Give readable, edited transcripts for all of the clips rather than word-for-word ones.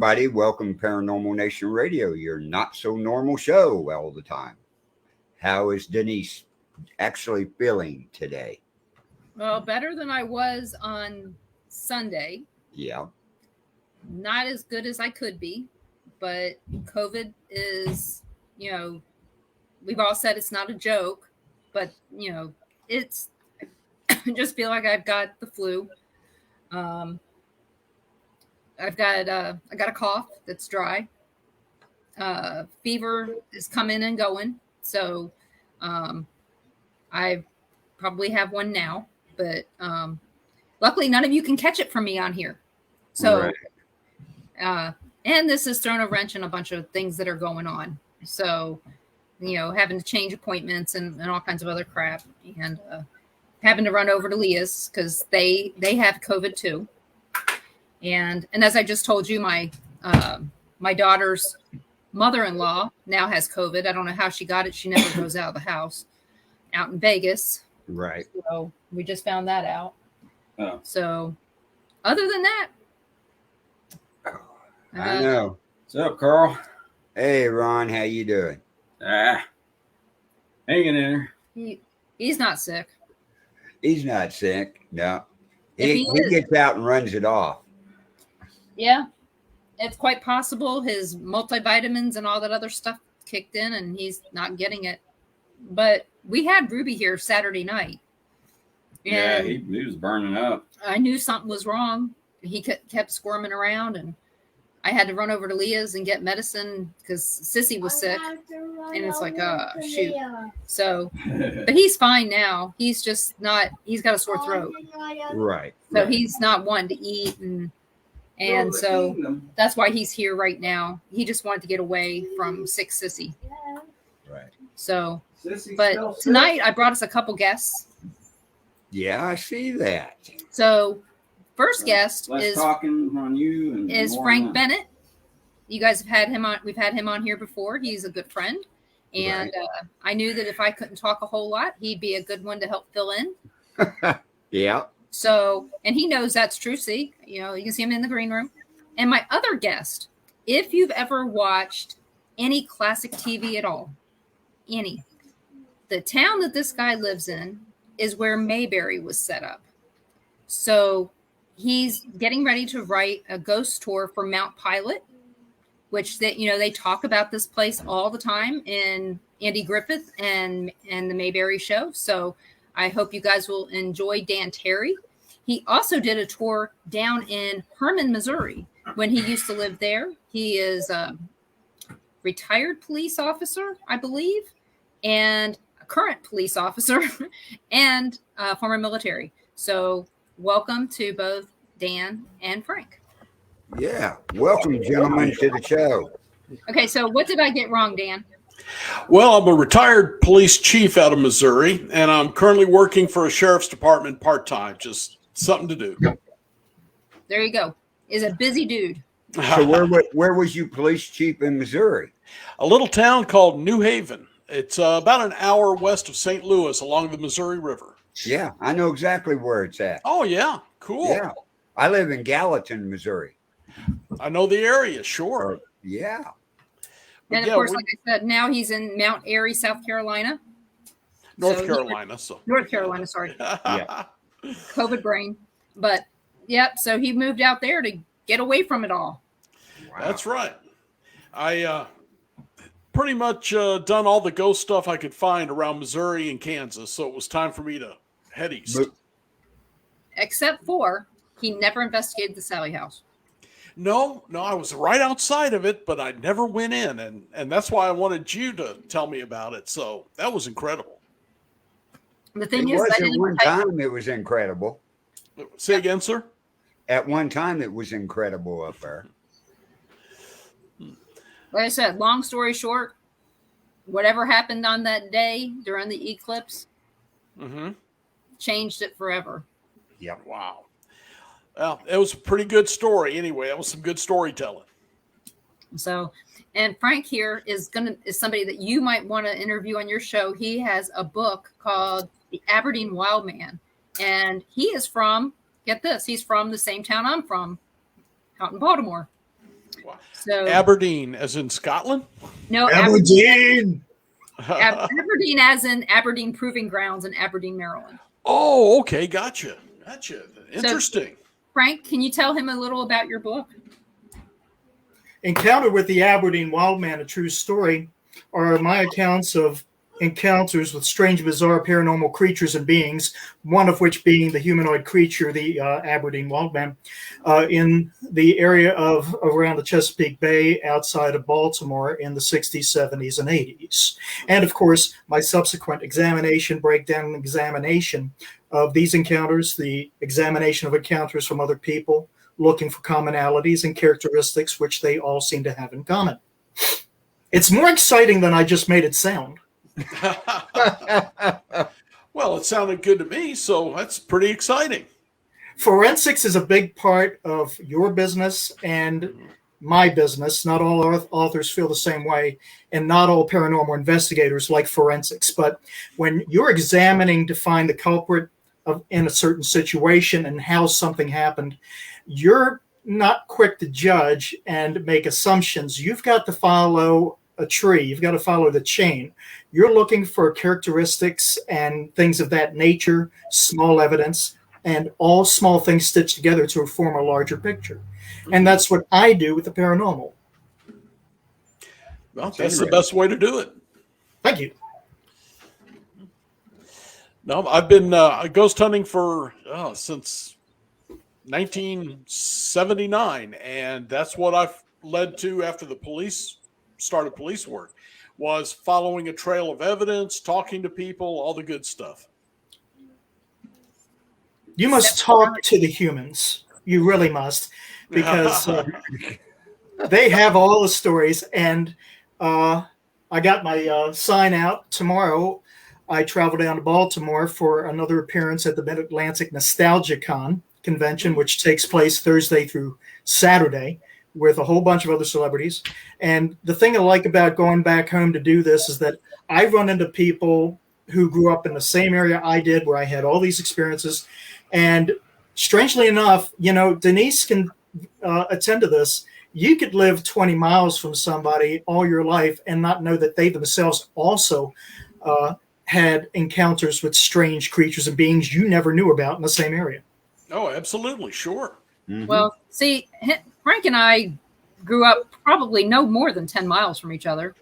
everybody. Welcome to Paranormal Nation Radio, your not so normal show all the time. How is Denise actually feeling today? Well, better than I was on Sunday. Yeah. Not as good as I could be, but COVID is, we've all said it's not a joke, but, it's, I just feel like I've got the flu. I got a cough that's dry. Fever is coming and going. So I probably have one now, but luckily none of you can catch it from me on here. So, right. And this has thrown a wrench in a bunch of things that are going on. So, having to change appointments and all kinds of other crap, and having to run over to Leah's because they have COVID too. And as I just told you, my daughter's mother-in-law now has COVID. I don't know how she got it. She never goes out of the house out in Vegas. Right. So we just found that out. Oh. So other than that. I know. What's up, Carl? Hey, Ron. How you doing? Hanging in there. He's not sick. He's not sick. No. He gets out and runs it off. Yeah, it's quite possible his multivitamins and all that other stuff kicked in and he's not getting it. But we had Ruby here Saturday night. Yeah, he was burning up. I knew something was wrong. He kept squirming around and I had to run over to Leah's and get medicine because Sissy was sick. And it's like, shoot. So, but he's fine now. He's just not, he's got a sore throat. Right. So he's not wanting to eat and so that's why he's here right now. He just wanted to get away from sick Sissy. Right. So, but tonight I brought us a couple guests. Yeah, I see that. So, first guest is talking on you is Frank Bennett. You guys have had him on. We've had him on here before. He's a good friend, and right. I knew that if I couldn't talk a whole lot, he'd be a good one to help fill in. Yeah. So, and he knows that's true. See, you can see him in the green room. And my other guest, if you've ever watched any classic TV at all, the town that this guy lives in is where Mayberry was set up. So he's getting ready to write a ghost tour for Mount Pilot, which they talk about this place all the time in Andy Griffith and the Mayberry show. So I hope you guys will enjoy Dan Terry. He also did a tour down in Herman, Missouri, when he used to live there. He is a retired police officer, I believe, and a current police officer and former military. So welcome to both Dan and Frank. Yeah. Welcome, gentlemen, to the show. Okay, so what did I get wrong, Dan? Well, I'm a retired police chief out of Missouri, and I'm currently working for a sheriff's department part-time, just something to do. There you go. Is a busy dude. So where was you police chief in Missouri? A little town called New Haven. It's about an hour west of St. Louis along the Missouri River. Yeah, I know exactly where it's at. Oh, yeah. Cool. Yeah. I live in Gallatin, Missouri. I know the area, sure. Yeah. And of course, like I said, now he's in Mount Airy, South Carolina. North Carolina, sorry. Yeah. COVID brain. But, yep, so he moved out there to get away from it all. Wow. That's right. I pretty much done all the ghost stuff I could find around Missouri and Kansas, so it was time for me to head east. Except for he never investigated the Sally House. No, I was right outside of it, but I never went in, and that's why I wanted you to tell me about it. So that was incredible. The thing is, at one time it was incredible. Say again, sir? At one time it was incredible up there. Like I said, long story short, whatever happened on that day during the eclipse changed it forever. Yep. Wow. Well, it was a pretty good story anyway. It was some good storytelling. So, and Frank here is somebody that you might want to interview on your show. He has a book called The Aberdeen Wild Man. And he is from, get this, he's from the same town I'm from, out in Baltimore. So Aberdeen, as in Scotland? no, Aberdeen. Aberdeen as in Aberdeen Proving Grounds in Aberdeen, Maryland. Oh, okay. Gotcha. Interesting. Frank, can you tell him a little about your book? Encounter with the Aberdeen Wild Man, a true story, are my accounts of encounters with strange, bizarre paranormal creatures and beings, one of which being the humanoid creature, the Aberdeen Wild Man, in the area of around the Chesapeake Bay outside of Baltimore in the 60s, 70s, and 80s. And of course, my subsequent examination, breakdown, and examination of these encounters, the examination of encounters from other people, looking for commonalities and characteristics which they all seem to have in common. It's more exciting than I just made it sound. Well, it sounded good to me, so that's pretty exciting. Forensics is a big part of your business and my business. Not all authors feel the same way, and not all paranormal investigators like forensics. But when you're examining to find the culprit in a certain situation and how something happened, you're not quick to judge and make assumptions. You've got to follow a tree. You've got to follow the chain. You're looking for characteristics and things of that nature, small evidence, and all small things stitched together to form a larger picture. And that's what I do with the paranormal. Well, that's the best way to do it. Thank you. No, I've been ghost hunting for since 1979, and that's what I've led to after the police started police work, was following a trail of evidence, talking to people, all the good stuff. You must talk to the humans. You really must, because they have all the stories. And I got my sign out tomorrow. I travel down to Baltimore for another appearance at the Mid-Atlantic Nostalgia Con convention, which takes place Thursday through Saturday, with a whole bunch of other celebrities. And the thing I like about going back home to do this is that I run into people who grew up in the same area I did, where I had all these experiences. And strangely enough, Denise can attend to this. You could live 20 miles from somebody all your life and not know that they themselves also had encounters with strange creatures and beings you never knew about in the same area. Oh, absolutely. Sure. Mm-hmm. Well, see, Frank and I grew up probably no more than 10 miles from each other,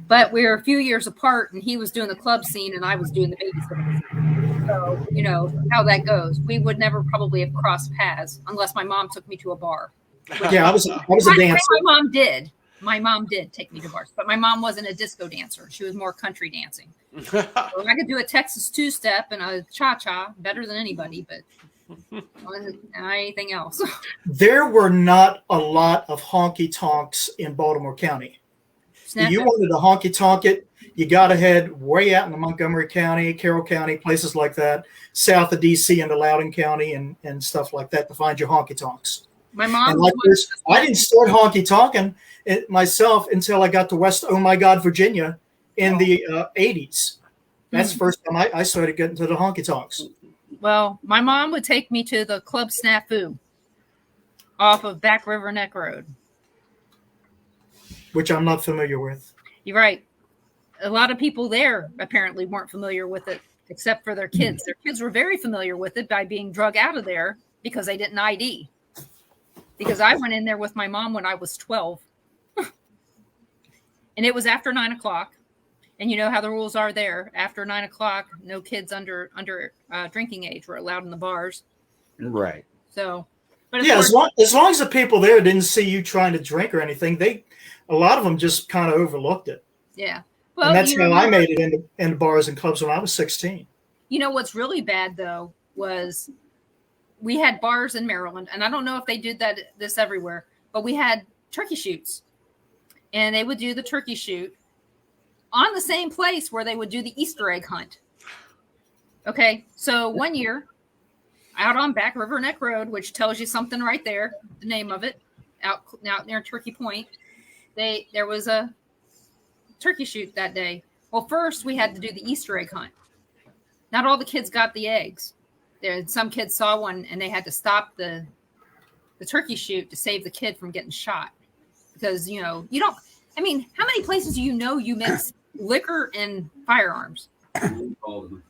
but we're a few years apart, and he was doing the club scene and I was doing the babysitting scene. So, you know how that goes. We would never probably have crossed paths unless my mom took me to a bar. Yeah, I was a dancer. My mom did. My mom did take me to bars, but my mom wasn't a disco dancer. She was more country dancing. So I could do a Texas two-step and a cha-cha better than anybody, but not anything else. There were not a lot of honky-tonks in Baltimore County. If you wanted to honky-tonk it, you got to head way out into Montgomery County, Carroll County, places like that, south of D.C. into Loudoun County and stuff like that to find your honky-tonks. My mom. I didn't start honky-tonking myself until I got to West Oh My God, Virginia in the 80s. That's the first time I started getting to the honky-tonks. Well, my mom would take me to the Club Snafu off of Back River Neck Road, which I'm not familiar with. You're right. A lot of people there apparently weren't familiar with it, except for their kids. Their kids were very familiar with it by being drug out of there because they didn't ID. Because I went in there with my mom when I was 12. And it was after 9 o'clock. And you know how the rules are there. After 9 o'clock, no kids under drinking age were allowed in the bars. Right. So, but yeah, as long as the people there didn't see you trying to drink or anything, a lot of them just kind of overlooked it. Yeah. Well, and that's how I made it into bars and clubs when I was 16. You know what's really bad though was we had bars in Maryland, and I don't know if they did this everywhere, but we had turkey shoots, and they would do the turkey shoot on the same place where they would do the Easter egg hunt. Okay, so one year, out on Back River Neck Road, which tells you something right there, the name of it, out near Turkey Point, there was a turkey shoot that day. Well, first we had to do the Easter egg hunt. Not all the kids got the eggs. Some kids saw one and they had to stop the turkey shoot to save the kid from getting shot. because you know you don't. I mean, how many places do you mix liquor and firearms? All of them.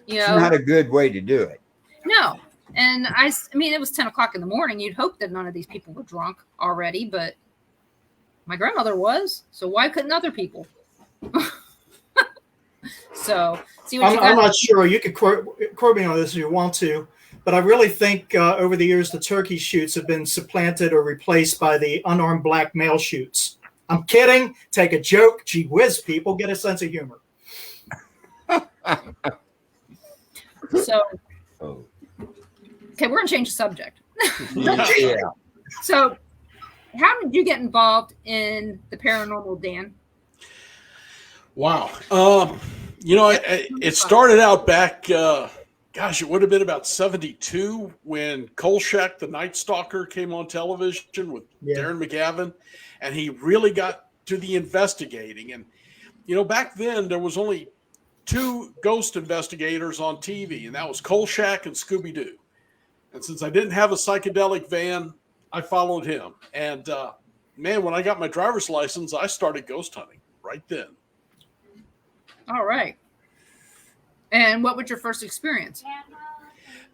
You It's know, not a good way to do it. no. And I mean, it was 10 o'clock in the morning. You'd hope that none of these people were drunk already, but my grandmother was. So why couldn't other people? So, see what I'm not sure. You could quote me on this if you want to, but I really think over the years the turkey shoots have been supplanted or replaced by the unarmed black male shoots. I'm kidding. Take a joke. Gee whiz, people, get a sense of humor. So, Oh. okay, we're gonna change the subject. Yeah. So, how did you get involved in the paranormal, Dan? Wow. You know, it started out back, gosh, it would have been about 72 when Kolchak, the Night Stalker, came on television with Darren McGavin, and he really got to the investigating. And, you know, back then there was only 2 ghost investigators on TV, and that was Kolchak and Scooby-Doo. And since I didn't have a psychedelic van, I followed him. And, man, when I got my driver's license, I started ghost hunting right then. All right. And what was your first experience?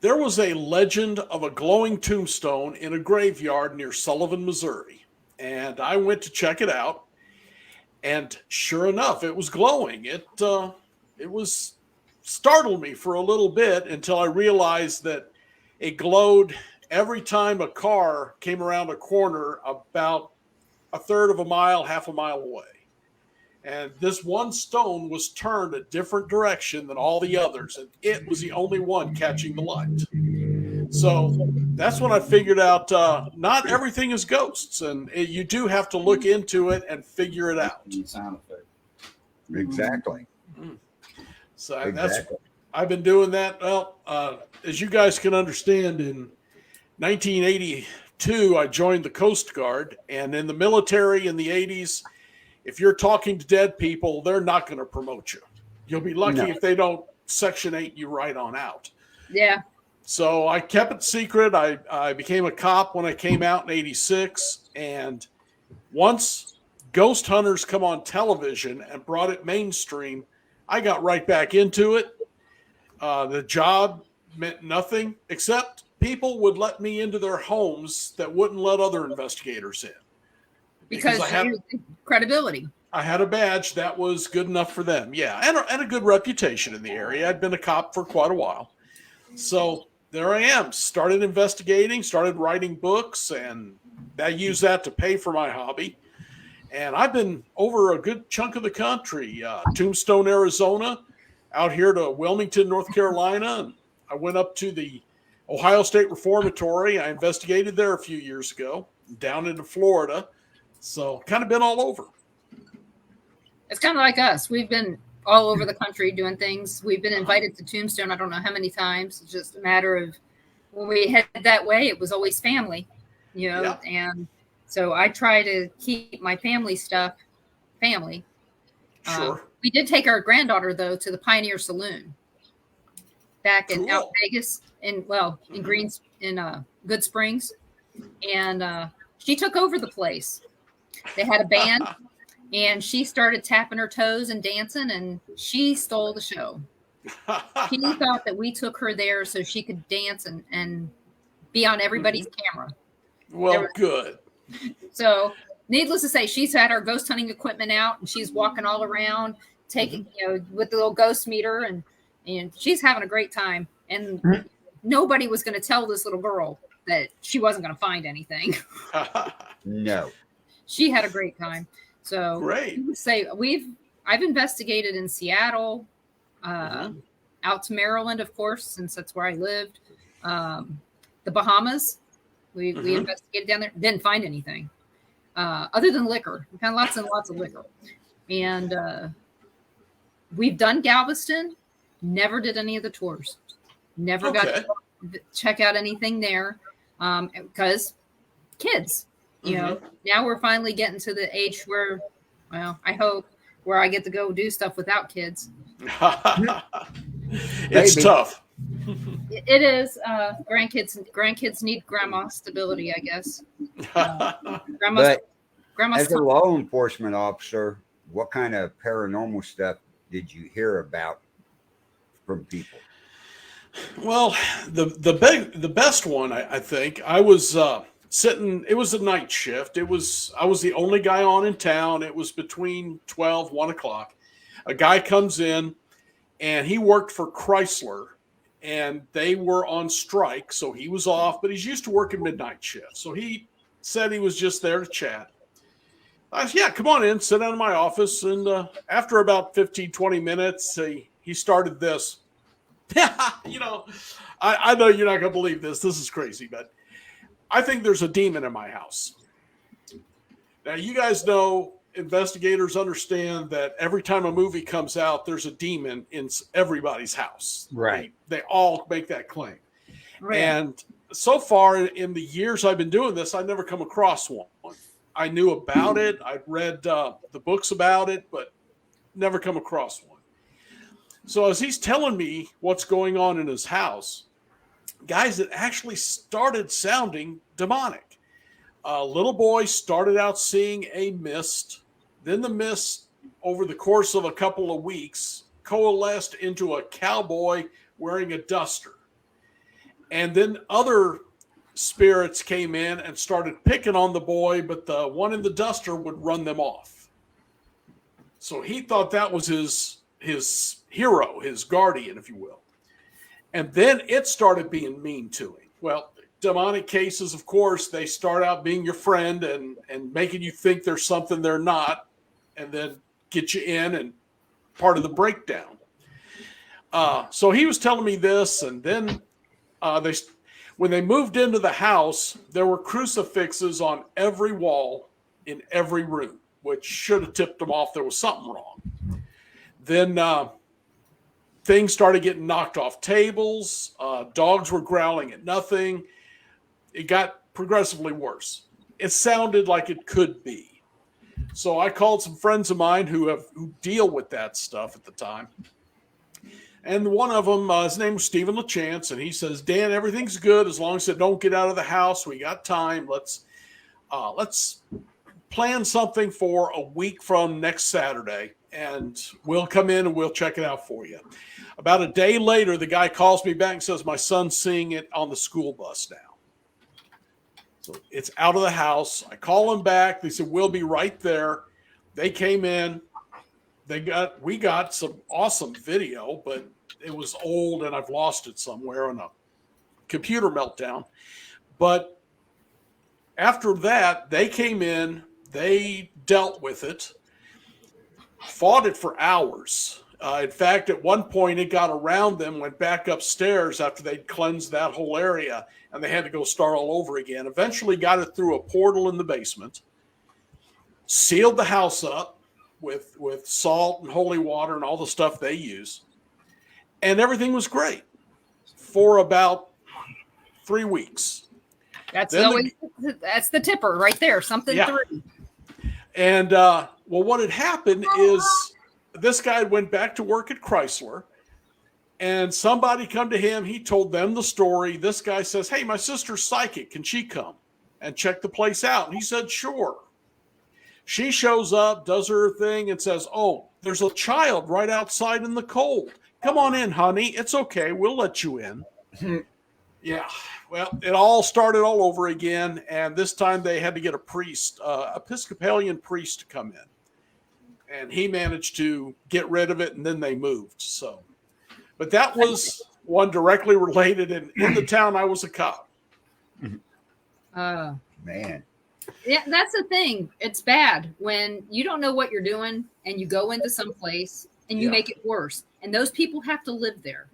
There was a legend of a glowing tombstone in a graveyard near Sullivan, Missouri. And I went to check it out. And sure enough, it was glowing. It was startled me for a little bit until I realized that it glowed every time a car came around a corner about a third of a mile, half a mile away. And this one stone was turned a different direction than all the others, and it was the only one catching the light. So that's when I figured out not everything is ghosts, and you do have to look into it and figure it out. Sound effect. Exactly. So Exactly. I've been doing that. Well, as you guys can understand, in 1982, I joined the Coast Guard, and in the military in the 80s, if you're talking to dead people, they're not going to promote you. You'll be lucky if they don't Section 8 you right on out. Yeah. So I kept it secret. I became a cop when I came out in 86. And once ghost hunters come on television and brought it mainstream, I got right back into it. The job meant nothing except people would let me into their homes that wouldn't let other investigators in. Because credibility. I had a badge that was good enough for them. Yeah, and a good reputation in the area. I'd been a cop for quite a while. So there I am. Started investigating, started writing books, and I used that to pay for my hobby. And I've been over a good chunk of the country, Tombstone, Arizona, out here to Wilmington, North Carolina. And I went up to the Ohio State Reformatory. I investigated there a few years ago, down into Florida. So kind of been all over. It's kind of like us. We've been all over the country doing things. We've been invited to Tombstone I don't know how many times. It's just a matter of when we headed that way, it was always family, you know. Yeah. And so I try to keep my family stuff family. Sure. We did take our granddaughter, though, to the Pioneer Saloon back in out Vegas in Good Springs. And she took over the place. They had a band, and she started tapping her toes and dancing, and she stole the show. She thought that we took her there so she could dance and be on everybody's camera. Well, good. So, needless to say, she's had our ghost hunting equipment out, and she's walking all around, taking, with the little ghost meter, and she's having a great time. And nobody was going to tell this little girl that she wasn't going to find anything. No. She had a great time. So great. I've investigated in Seattle, out to Maryland, of course, since that's where I lived. The Bahamas, we investigated down there, didn't find anything other than liquor. We found lots and lots of liquor. And we've done Galveston, never did any of the tours. Never got to check out anything there because kids. You know, now we're finally getting to the age where, well, I hope, where I get to go do stuff without kids. It's tough. It is. Grandkids need grandma stability, I guess. Grandma's As a law enforcement officer, what kind of paranormal stuff did you hear about from people? Well, the best one, I think, I was sitting. It was a night shift. I was the only guy on in town. It was between 12, 1 o'clock. A guy comes in, and he worked for Chrysler, and they were on strike, so he was off. But he's used to working midnight shift, so he said he was just there to chat. I said, yeah, come on in, sit down in my office. And after about 15, 20 minutes, he started this. You know, I know you're not going to believe this. This is crazy, but I think there's a demon in my house. Now, you guys know, investigators understand that every time a movie comes out, there's a demon in everybody's house. Right. They all make that claim. Right. And so far in the years I've been doing this, I've never come across one. I knew about it. I'd read the books about it, but never come across one. So as he's telling me what's going on in his house, guys, it actually started sounding demonic. A little boy started out seeing a mist. Then the mist, over the course of a couple of weeks, coalesced into a cowboy wearing a duster. And then other spirits came in and started picking on the boy, but the one in the duster would run them off. So he thought that was his hero, his guardian, if you will. And then it started being mean to him. Well, demonic cases, of course, they start out being your friend and making you think there's something they're not, and then get you in and part of the breakdown. So he was telling me this, and then when they moved into the house, there were crucifixes on every wall in every room, which should have tipped them off there was something wrong. Then things started getting knocked off tables. Dogs were growling at nothing. It got progressively worse. It sounded like it could be. So I called some friends of mine who deal with that stuff at the time. And one of them, his name was Stephen LaChance, and he says, Dan, everything's good as long as it don't get out of the house. We got time. Let's plan something for a week from next Saturday, and we'll come in and we'll check it out for you. About a day later, the guy calls me back and says, my son's seeing it on the school bus now. So it's out of the house. I call him back. They said, we'll be right there. They came in. We got some awesome video, but it was old and I've lost it somewhere on a computer meltdown. But after that, they came in, they dealt with it, fought it for hours. In fact, at one point, it got around them, went back upstairs after they'd cleansed that whole area, and they had to go start all over again. Eventually got it through a portal in the basement, sealed the house up with salt and holy water and all the stuff they use, and everything was great for about 3 weeks. That's the tipper right there. Something through. And well, what had happened is this guy went back to work at Chrysler, and somebody come to him. He told them the story. This guy says, hey, my sister's psychic. Can she come and check the place out? And he said, sure. She shows up, does her thing, and says, oh, there's a child right outside in the cold. Come on in, honey. It's okay. We'll let you in. Yeah. Well, it all started all over again, and this time they had to get a priest, Episcopalian priest, to come in. And he managed to get rid of it, and then they moved. So, but that was one directly related, and in the town I was a cop. Man. Yeah, that's the thing. It's bad when you don't know what you're doing and you go into some place and you make it worse. And those people have to live there.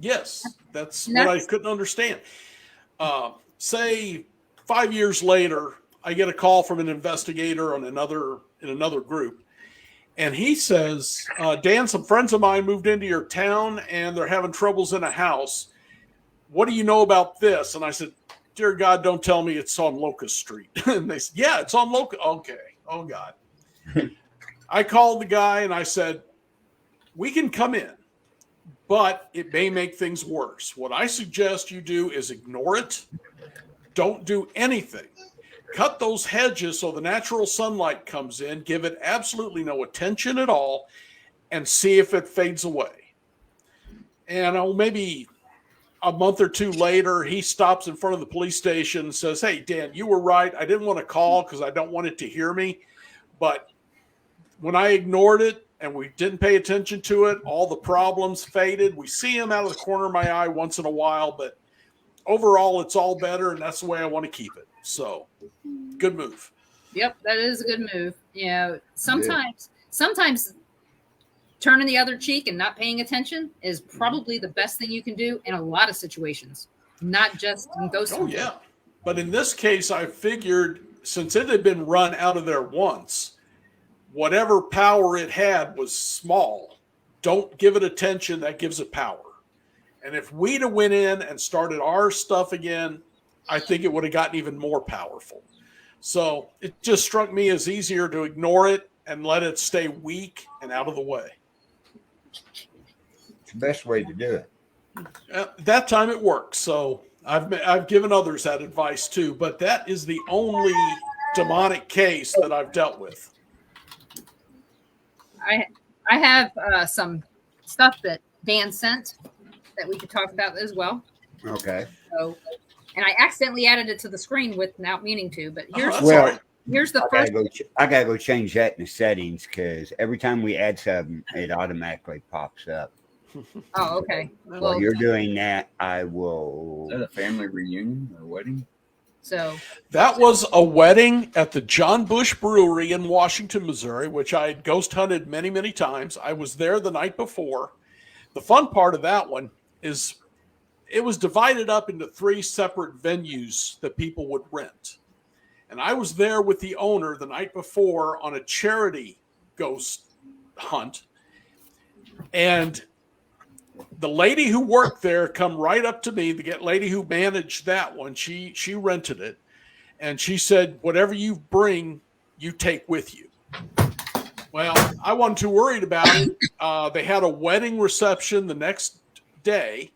Yes, that's what I couldn't understand. Say 5 years later, I get a call from an investigator in another group. And he says, Dan, some friends of mine moved into your town and they're having troubles in a house. What do you know about this? And I said, dear God, don't tell me it's on Locust Street. And they said, yeah, it's on Locust. Okay. Oh, God. I called the guy and I said, we can come in, but it may make things worse. What I suggest you do is ignore it. Don't do anything. cut those hedges so the natural sunlight comes in, give it absolutely no attention at all, and see if it fades away. And maybe a month or two later, he stops in front of the police station and says, "Hey, Dan, you were right. I didn't want to call because I don't want it to hear me. But when I ignored it and we didn't pay attention to it, all the problems faded. We see him out of the corner of my eye once in a while, but overall, it's all better, and that's the way I want to keep it." So, good move. Yep, that is a good move. Sometimes turning the other cheek and not paying attention is probably the best thing you can do in a lot of situations, not just in ghost hunting. Yeah. But in this case, I figured since it had been run out of there once, whatever power it had was small. Don't give it attention. That gives it power. And if we'd have went in and started our stuff again, I think it would have gotten even more powerful. So it just struck me as easier to ignore it and let it stay weak and out of the way. It's the best way to do it. At that time it worked. So I've given others that advice too, but that is the only demonic case that I've dealt with. I have some stuff that Dan sent that we could talk about as well. Okay. So, and I accidentally added it to the screen without meaning to, but here's That's all right. here's the I first. gotta go change that in the settings because every time we add something, it automatically pops up. Oh, okay. While you're doing that, I will. Is that a family reunion or wedding? So That was a wedding at the John Bush Brewery in Washington, Missouri, which I had ghost hunted many, many times. I was there the night before. The fun part of that one is it was divided up into 3 separate venues that people would rent. And I was there with the owner the night before on a charity ghost hunt. And the lady who worked there come right up to me, the lady who managed that one, she rented it. And she said, "Whatever you bring, you take with you." Well, I wasn't too worried about it. They had a wedding reception the next day.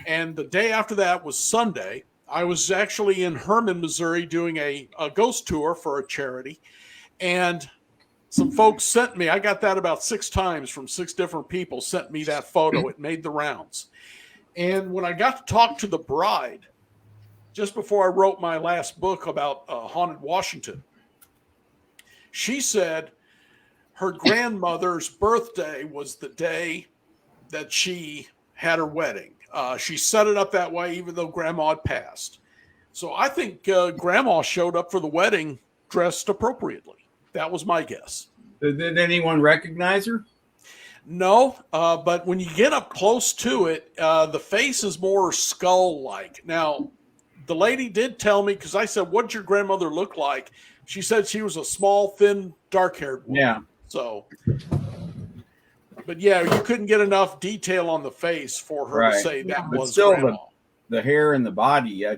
And the day after that was Sunday. I was actually in Herman, Missouri, doing a ghost tour for a charity. And some folks sent me, I got that about 6 times from 6 different people, sent me that photo. It made the rounds. And when I got to talk to the bride, just before I wrote my last book about Haunted Washington, she said her grandmother's birthday was the day that she had her wedding. She set it up that way, even though Grandma had passed. So I think Grandma showed up for the wedding dressed appropriately. That was my guess. Did anyone recognize her? No, but when you get up close to it, the face is more skull-like. Now, the lady did tell me, because I said, "What did your grandmother look like?" She said she was a small, thin, dark-haired woman. Yeah. So, but yeah, you couldn't get enough detail on the face for her to say that But was still, Grandma. the hair and the body, I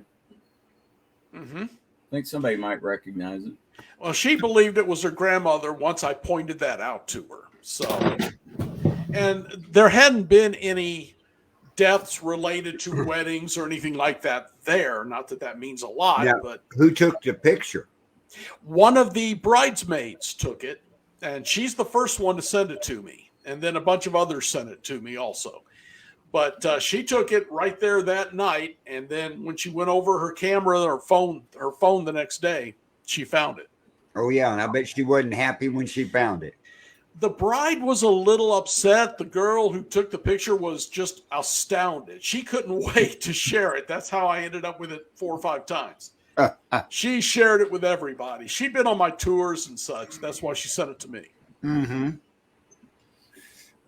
Mm-hmm. think somebody might recognize it. Well, she believed it was her grandmother once I pointed that out to her. So, and there hadn't been any deaths related to weddings or anything like that there. Not that that means a lot, Now, but who took the picture? one of the bridesmaids took it, and she's the first one to send it to me. And then a bunch of others sent it to me also. But she took it right there that night. And then when she went over her camera, her phone the next day, she found it. Oh, yeah. And I bet she wasn't happy when she found it. The bride was a little upset. The girl who took the picture was just astounded. She couldn't wait to share it. That's how I ended up with it 4 or 5 times. She shared it with everybody. She'd been on my tours and such. That's why she sent it to me. Mm-hmm.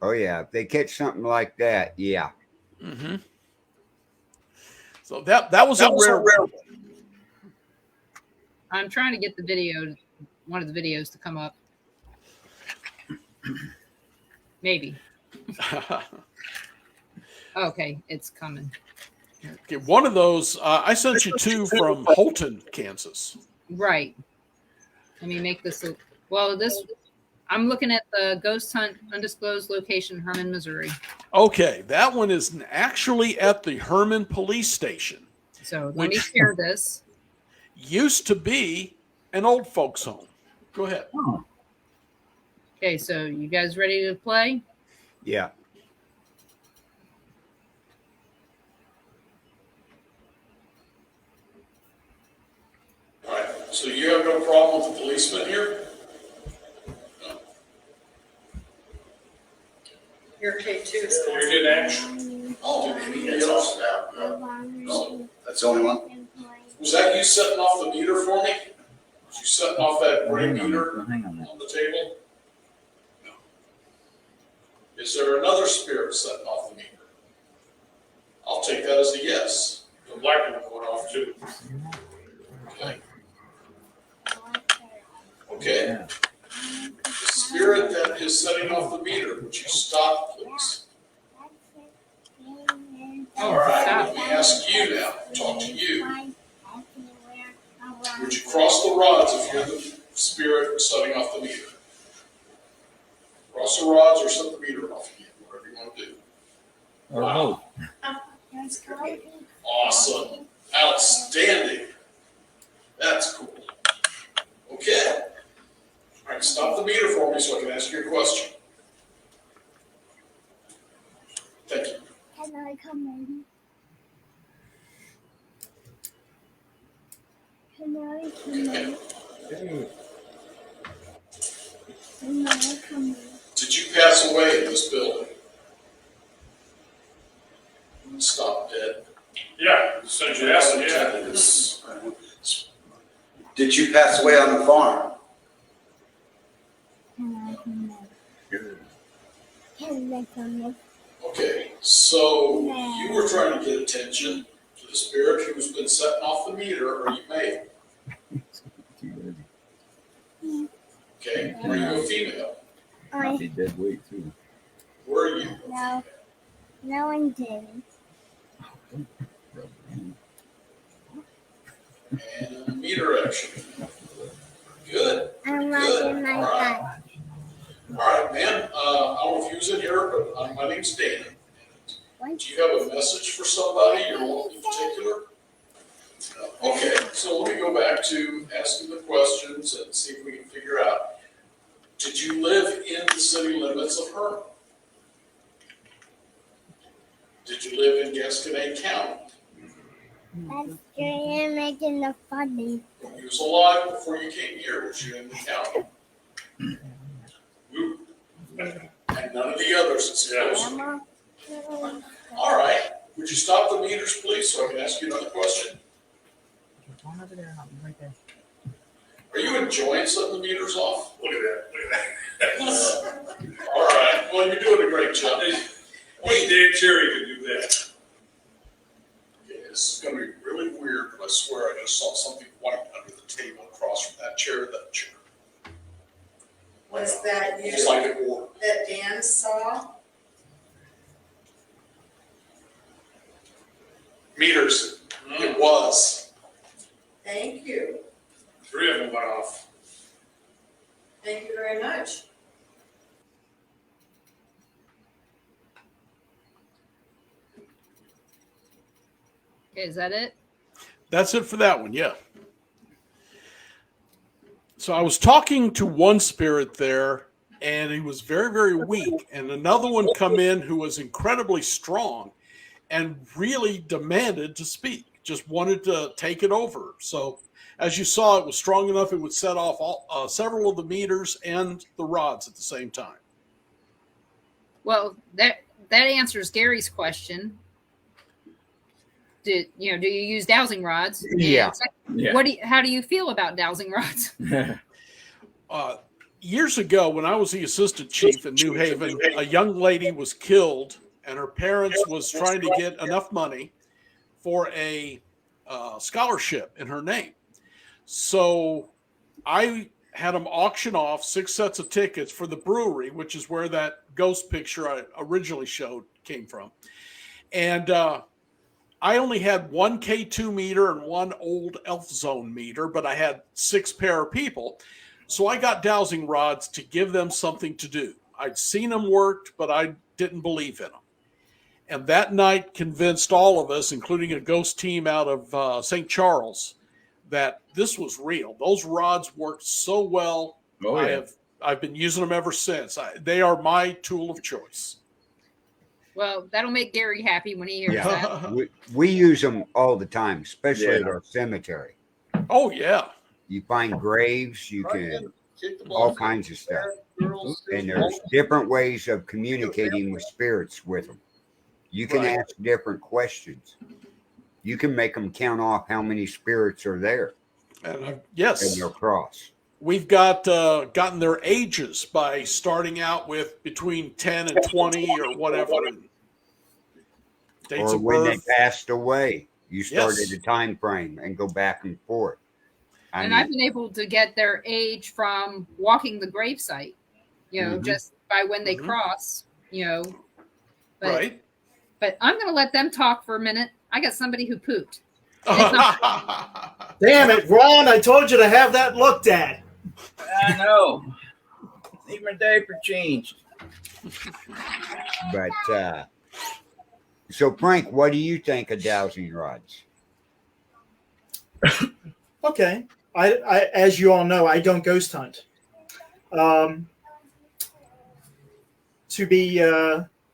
Oh, yeah. If they catch something like that, yeah. Mm-hmm. So that was a rare one. I'm trying to get the video, one of the videos to come up. Maybe. Okay, it's coming. Okay, one of those, I sent you 2 from Holton, Kansas. Right. Let me make this. I'm looking at the ghost hunt undisclosed location, Herman, Missouri. Okay, that one is actually at the Herman Police Station. So let me share this. Used to be an old folks home. Go ahead. Okay, so you guys ready to play? Yeah. All right. So you have no problem with the policeman here? No. Your K2 is You're getting action? Oh, did he get off? No. That's the only one? Was that you setting off the meter for me? Was you setting off that gray meter Hang on. on the table? No. Is there another spirit setting off the meter? I'll take that as a yes. The black one going off too. Okay. Okay. Yeah. The spirit that is setting off the meter, would you stop, please? All right, let me ask you now, talk to you. Would you cross the rods if you're the spirit setting off the meter? Cross the rods or set the meter off again, whatever you want to do. Wow. That's great. Awesome. Outstanding. That's cool. Okay. All right, stop the meter for me so I can ask you a question. Thank you. Can I come in? Can I come in? Can I come in? Did you pass away in this building? Stop dead. Yeah, since you asked, yeah. It's- Did you pass away on the farm? Can I come in? Can I come in? Okay, so you were trying to get attention to the spirit who's been setting off the meter, or you may have. Okay, were you a female? Might be dead weight too. Were you? No. No one didn't. And meter action. Good. I'm Good. watching my All right. back. All right, man. I don't know if you was in here, but my name's Dan. Do you have a message for somebody or one in particular? No. Okay, so let me go back to asking the questions and see if we can figure out. Did you live in the city limits of Herman? Did you live in Gasconade County? That's you're making the funny. You was alive before you came here, was you in the county? Ooh. And none of the others, it seems. Grandma? All right, would you stop the meters, please, so I can ask you another question? Are you enjoying setting the meters off? Look at that, look at that. All right, well, you're doing a great job. Only Dan Cherry could do that. Okay, this is gonna be really weird, but I swear I just saw something white under the table across from that chair to that chair. Was that you Just like an orb. that Dan saw? Meters, it was. Thank you. 3 of them went off. Thank you very much. Okay, is that it? That's it for that one, yeah. So I was talking to one spirit there, and he was very, very weak. And another one come in who was incredibly strong and really demanded to speak, just wanted to take it over. So as you saw, it was strong enough it would set off all, several of the meters and the rods at the same time. Well, that answers Gary's question. Do you use dowsing rods? Yeah. And how do you feel about dowsing rods? Years ago, when I was the assistant chief in New Haven, a young lady was killed, and her parents was trying to get enough money for a scholarship in her name. So I had them auction off 6 sets of tickets for the brewery, which is where that ghost picture I originally showed came from. And I only had one K2 meter and one old Elf Zone meter, but I had 6 pair of people. So I got dowsing rods to give them something to do. I'd seen them worked, but I didn't believe in them. And that night convinced all of us, including a ghost team out of St. Charles, that this was real. Those rods worked so well. Oh, yeah. I've been using them ever since. They are my tool of choice. Well, that'll make Gary happy when he hears that. We use them all the time, especially at Yeah. our cemetery. Oh yeah. You find graves, you can all kinds of stuff. And there's different ways of communicating with spirits with them. You can Right. ask different questions. You can make them count off how many spirits are there And in yes, your cross. we've got gotten their ages by starting out with between 10 and 20 or whatever. And dates Or of when birth. they passed away, you started Yes. a time frame and go back and forth. And I've been able to get their age from walking the gravesite, Mhm. just by when they Mhm. cross, But, Right. But I'm going to let them talk for a minute. I got somebody who pooped. Damn it, Ron! I told you to have that looked at. I know. Need my diaper changed. But so Frank, what do you think of dowsing rods? Okay. I as you all know, I don't ghost hunt.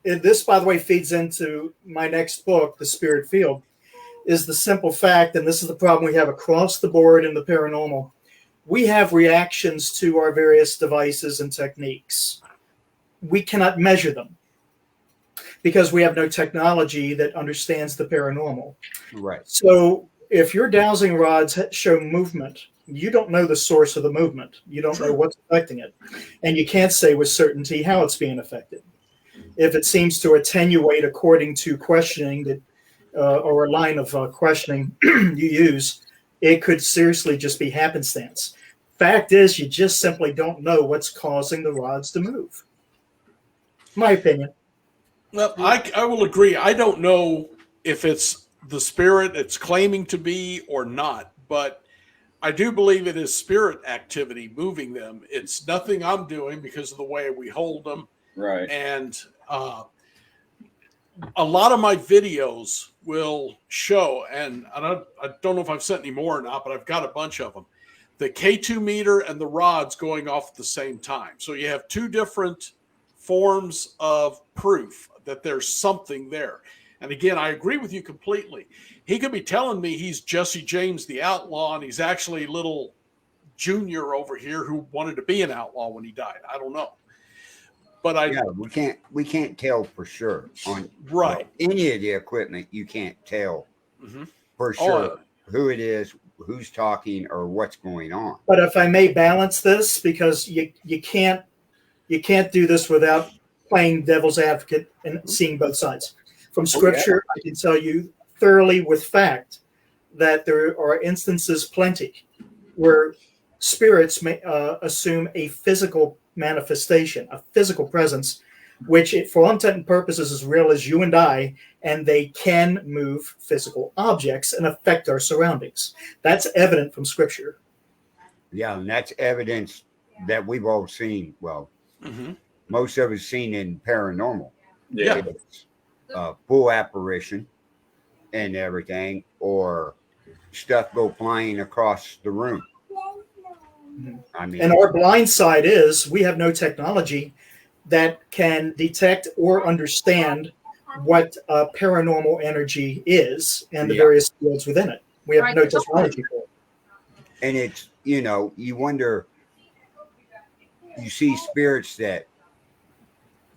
This, by the way, feeds into my next book, The Spirit Field, is the simple fact, and this is the problem we have across the board in the paranormal. We have reactions to our various devices and techniques. We cannot measure them because we have no technology that understands the paranormal. Right. So if your dowsing rods show movement, you don't know the source of the movement. You don't know what's affecting it. And you can't say with certainty how it's being affected. If it seems to attenuate according to questioning that, or a line of questioning you use, it could seriously just be happenstance. Fact is, you just simply don't know what's causing the rods to move. My opinion. Well, I will agree. I don't know if it's the spirit it's claiming to be or not, but I do believe it is spirit activity moving them. It's nothing I'm doing because of the way we hold them. Right. And a lot of my videos will show, and I don't know if I've sent any more or not, but I've got a bunch of them. The K2 meter and the rods going off at the same time. So you have two different forms of proof that there's something there. And again, I agree with you completely. He could be telling me he's Jesse James the outlaw, and he's actually little Junior over here who wanted to be an outlaw when he died. I don't know. But we can't tell for sure on right any of the equipment. You can't tell for Oh, sure who it is, who's talking, or what's going on. But if I may balance this, because you can't do this without playing devil's advocate and seeing both sides. From scripture, I can tell you thoroughly with fact that there are instances plenty where spirits may assume a physical manifestation, a physical presence, which for all intent and purposes is real as you and I, and they can move physical objects and affect our surroundings. That's evident from scripture. Yeah, and that's evidence that we've all seen. Well, most of us seen in paranormal. Yeah. It's, full apparition and everything, or stuff go flying across the room. I mean, And our blind side is we have no technology that can detect or understand what paranormal energy is and the various fields within it. We have no technology for it. And it's, you wonder, you see spirits that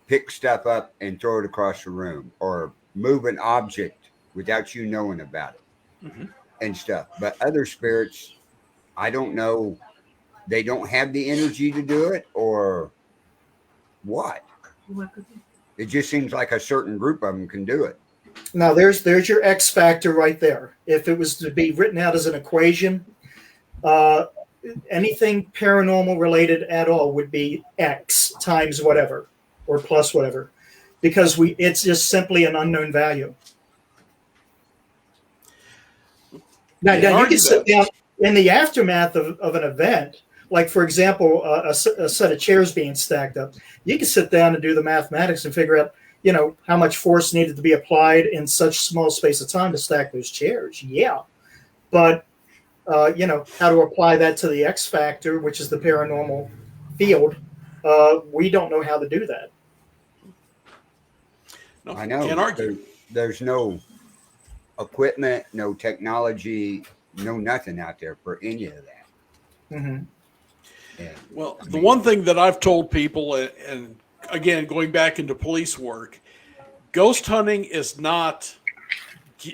pick stuff up and throw it across the room, or move an object without you knowing about it and stuff. But other spirits, I don't know, they don't have the energy to do it or what. It just seems like a certain group of them can do it. Now there's your X factor right there. If it was to be written out as an equation, anything paranormal related at all would be X times whatever or plus whatever, because it's just simply an unknown value. Now you can sit down in the aftermath of an event, like for example, a set of chairs being stacked up. You can sit down and do the mathematics and figure out, how much force needed to be applied in such small space of time to stack those chairs. Yeah, but how to apply that to the X factor, which is the paranormal field. We don't know how to do that. No, I know. can't argue. There's no equipment, no technology, no nothing out there for any of that. Mm-hmm. And, Well, I the mean, one thing that I've told people, and again, going back into police work, ghost hunting is not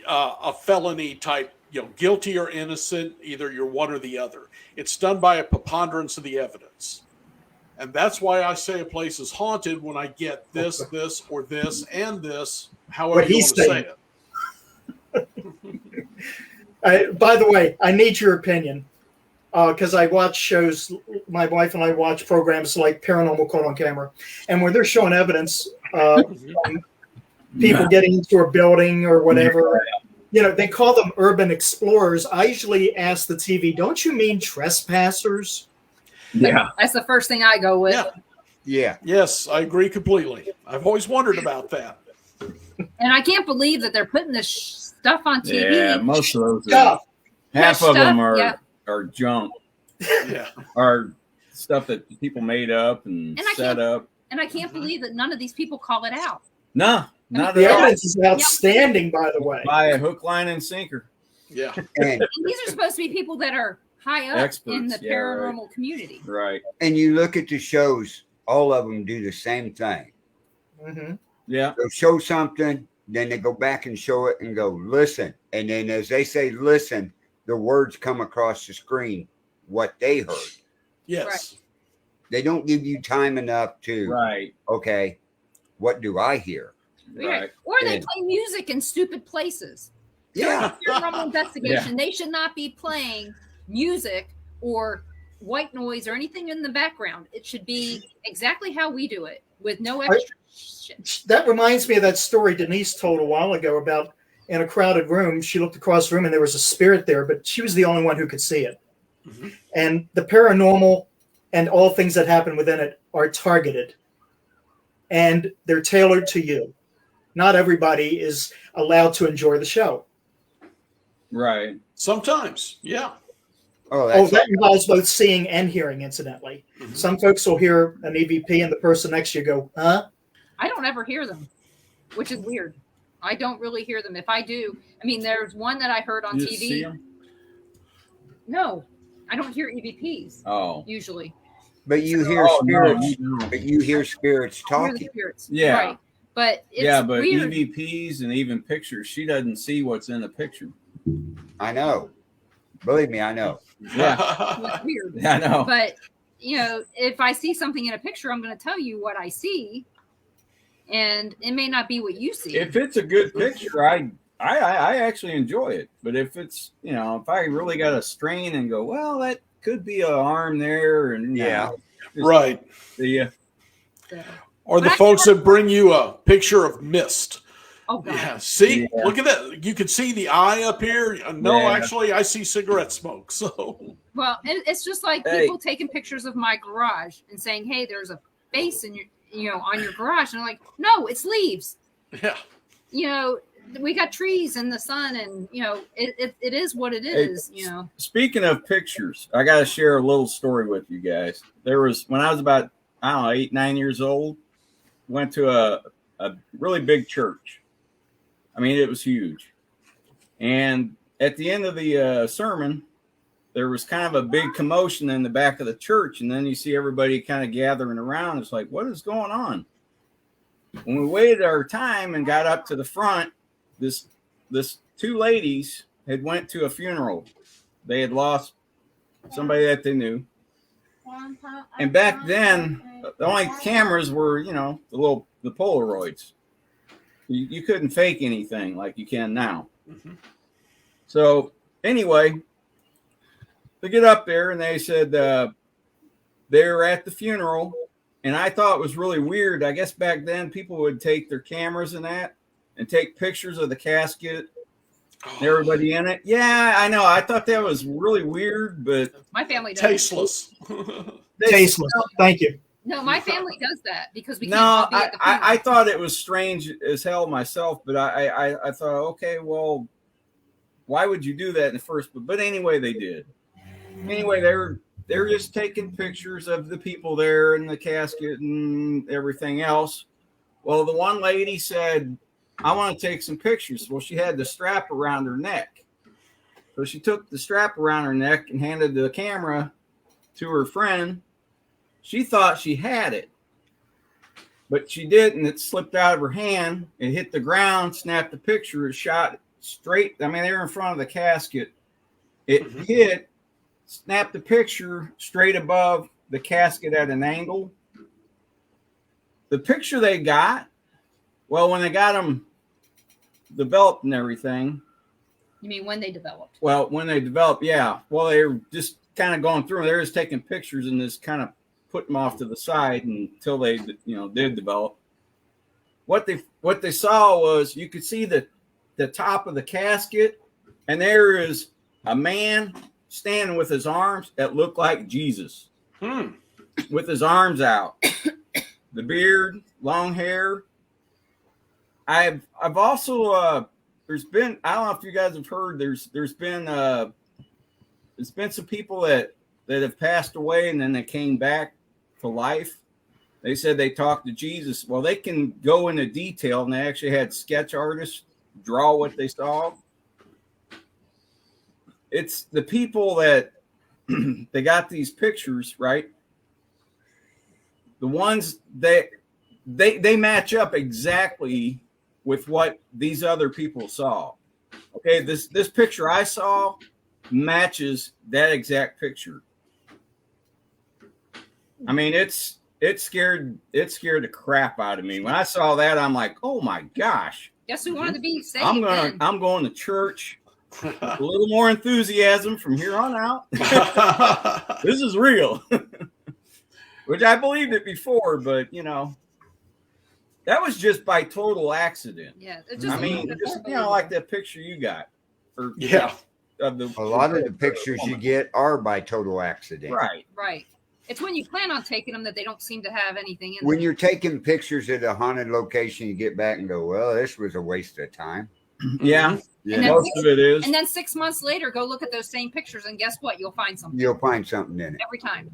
a felony type, guilty or innocent, either you're one or the other. It's done by a preponderance of the evidence. And that's why I say a place is haunted when I get this, or this, and this, however What you he's want to say saying. it. By the way, I need your opinion because I watch shows. My wife and I watch programs like Paranormal Caught on Camera, and when they're showing evidence, people getting into a building or whatever, they call them urban explorers. I usually ask the TV, "Don't you mean trespassers?" Yeah. That's the first thing I go with. yeah. Yes, I agree completely. I've always wondered about that. And I can't believe that they're putting this stuff on TV. Yeah, most of those Stuff. half of them are Yeah. are junk, Yeah. are stuff that people made up and And I set up. And I can't believe that none of these people call it out. No, not The at all. evidence is outstanding, by the way. By a hook, line, and sinker. Yeah. And And these are supposed to be people that are high up Experts, in the yeah, right. paranormal community. Right. and you look at the shows, all of them do the same thing. Mm-hmm. Yeah. They'll show something, then they go back and show it and go, listen. And then as they say, listen, the words come across the screen, what they heard. Yes. Right. They don't give you time enough to, Right. okay, what do I hear? Right. Or they Yeah. play music in stupid places. Yeah. Paranormal investigation. They should not be playing music or white noise or anything in the background. It should be exactly how we do it with no extra shit. That reminds me of that story Denise told a while ago about in a crowded room. She looked across the room and there was a spirit there, but she was the only one who could see it. Mhm. And the paranormal and all things that happen within it are targeted and they're tailored to you. Not everybody is allowed to enjoy the show. Right. Sometimes. Yeah. Oh, Oh, that's that involves both seeing and hearing, incidentally. Mhm. Some folks will hear an EVP and the person next to you go, huh? I don't ever hear them, which is weird. I don't really hear them. If I do, I mean, there's one that I heard on You TV. see 'em? No, I don't hear EVPs Oh. usually. but you hear Oh, no, spirits, you don't. but you hear spirits I hear the talking. spirits. Yeah. Right. But it's Yeah, but weird. EVPs and even pictures, she doesn't see what's in the picture. I know. Believe me, I know. Yeah. It's weird. Yeah, I know. But if I see something in a picture, I'm going to tell you what I see, and it may not be what you see. If it's a good picture, I actually enjoy it. But if it's, if I really got to strain and go, well, that could be an arm there, and Yeah. Right. Yeah. So- Or the But I folks that bring you a picture of mist. oh God. Yeah. See, Yeah. look at that. You can see the eye up here. No, Yeah. actually, I see cigarette smoke. So, Well, it's just like Hey. people taking pictures of my garage and saying, "Hey, there's a face in your, on your garage," and I'm like, "No, it's leaves." yeah. We got trees in the sun, and it is what it is. Speaking of pictures, I got to share a little story with you guys. There was, when I was about, I don't know, 8, 9 years old, went to a really big church. I mean, it was huge. And at the end of the sermon, there was kind of a big commotion in the back of the church. And then you see everybody kind of gathering around. It's like, what is going on? When we waited our time and got up to the front, this 2 ladies had went to a funeral. They had lost somebody that they knew. And back then, the only cameras were, the Polaroids. You couldn't fake anything like you can now. Mhm. So anyway, they get up there and they said they're at the funeral. And I thought it was really weird. I guess back then people would take their cameras and that and take pictures of the casket and everybody in it. Yeah, I know. I thought that was really weird, but My family does. Tasteless. Tasteless. Thank you. No, my family does that because we can't no, all be at the I funeral. thought it was strange as hell myself, but I thought, okay, well, why would you do that in the first place? But anyway, they did. Anyway, they're just taking pictures of the people there in the casket and everything else. Well, the one lady said, I want to take some pictures. Well, she had the strap around her neck. So she took the strap around her neck and handed the camera to her friend. She thought she had it, but she didn't. It slipped out of her hand. It hit the ground, snapped the picture. It shot straight. I mean, they were in front of the casket. It hit, snapped the picture straight above the casket at an angle. The picture they got, well, when they got them developed and everything. You mean when they developed? Well, when they developed, yeah. Well, they were just kind of going through. They were just taking pictures and just kind of put them off to the side until they, did develop. What they saw was you could see the top of the casket, and there is a man standing with his arms that looked like Jesus, with his arms out, the beard, long hair. I've also there's been, I don't know if you guys have heard, there's been some people that have passed away and then they came back to life. They said they talked to Jesus. Well, they can go into detail, and they actually had sketch artists draw what they saw. It's the people that they got these pictures, right? The ones that they match up exactly with what these other people saw. Okay, this picture I saw matches that exact picture. I mean, it scared the crap out of me. When I saw that, I'm like, oh my gosh. Guess who wanted to be saved? I'm going to church. A little more enthusiasm from here on out. This is real. Which I believed it before, but that was just by total accident. Yeah, just like that picture you got. A lot of the pictures you get are by total accident. Right. It's when you plan on taking them that they don't seem to have anything in them. When you're taking pictures at a haunted location, you get back and go, well, this was a waste of time. Yeah. Most of it is. And then 6 months later, go look at those same pictures, and guess what? You'll find something. You'll find something in it. Every time.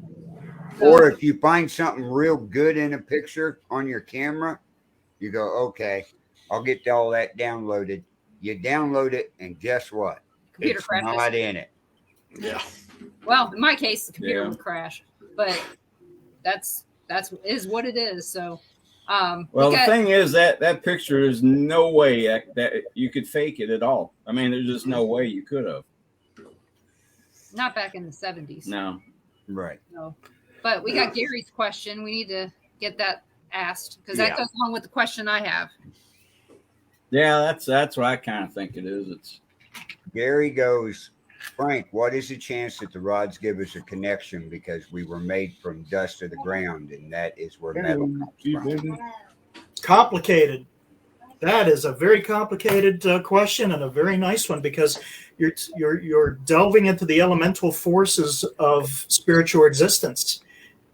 Or if you find something real good in a picture on your camera, you go, okay, I'll get all that downloaded. You download it, and guess what? Computer it's crashes. not in it. Yeah. Well, in my case, the computer would crash, but that's what it is. So, the thing is that picture, there's no way that you could fake it at all. I mean, there's just no way you could have. Not back in the 70s. No. Right. No. But we got Gary's question. We need to get that asked because that goes along with the question I have. Yeah, that's what I kind of think it is. It's Gary goes, Frank, what is the chance that the rods give us a connection because we were made from dust of the ground, and that is where metal comes from? Complicated. That is a very complicated question, and a very nice one, because you're delving into the elemental forces of spiritual existence.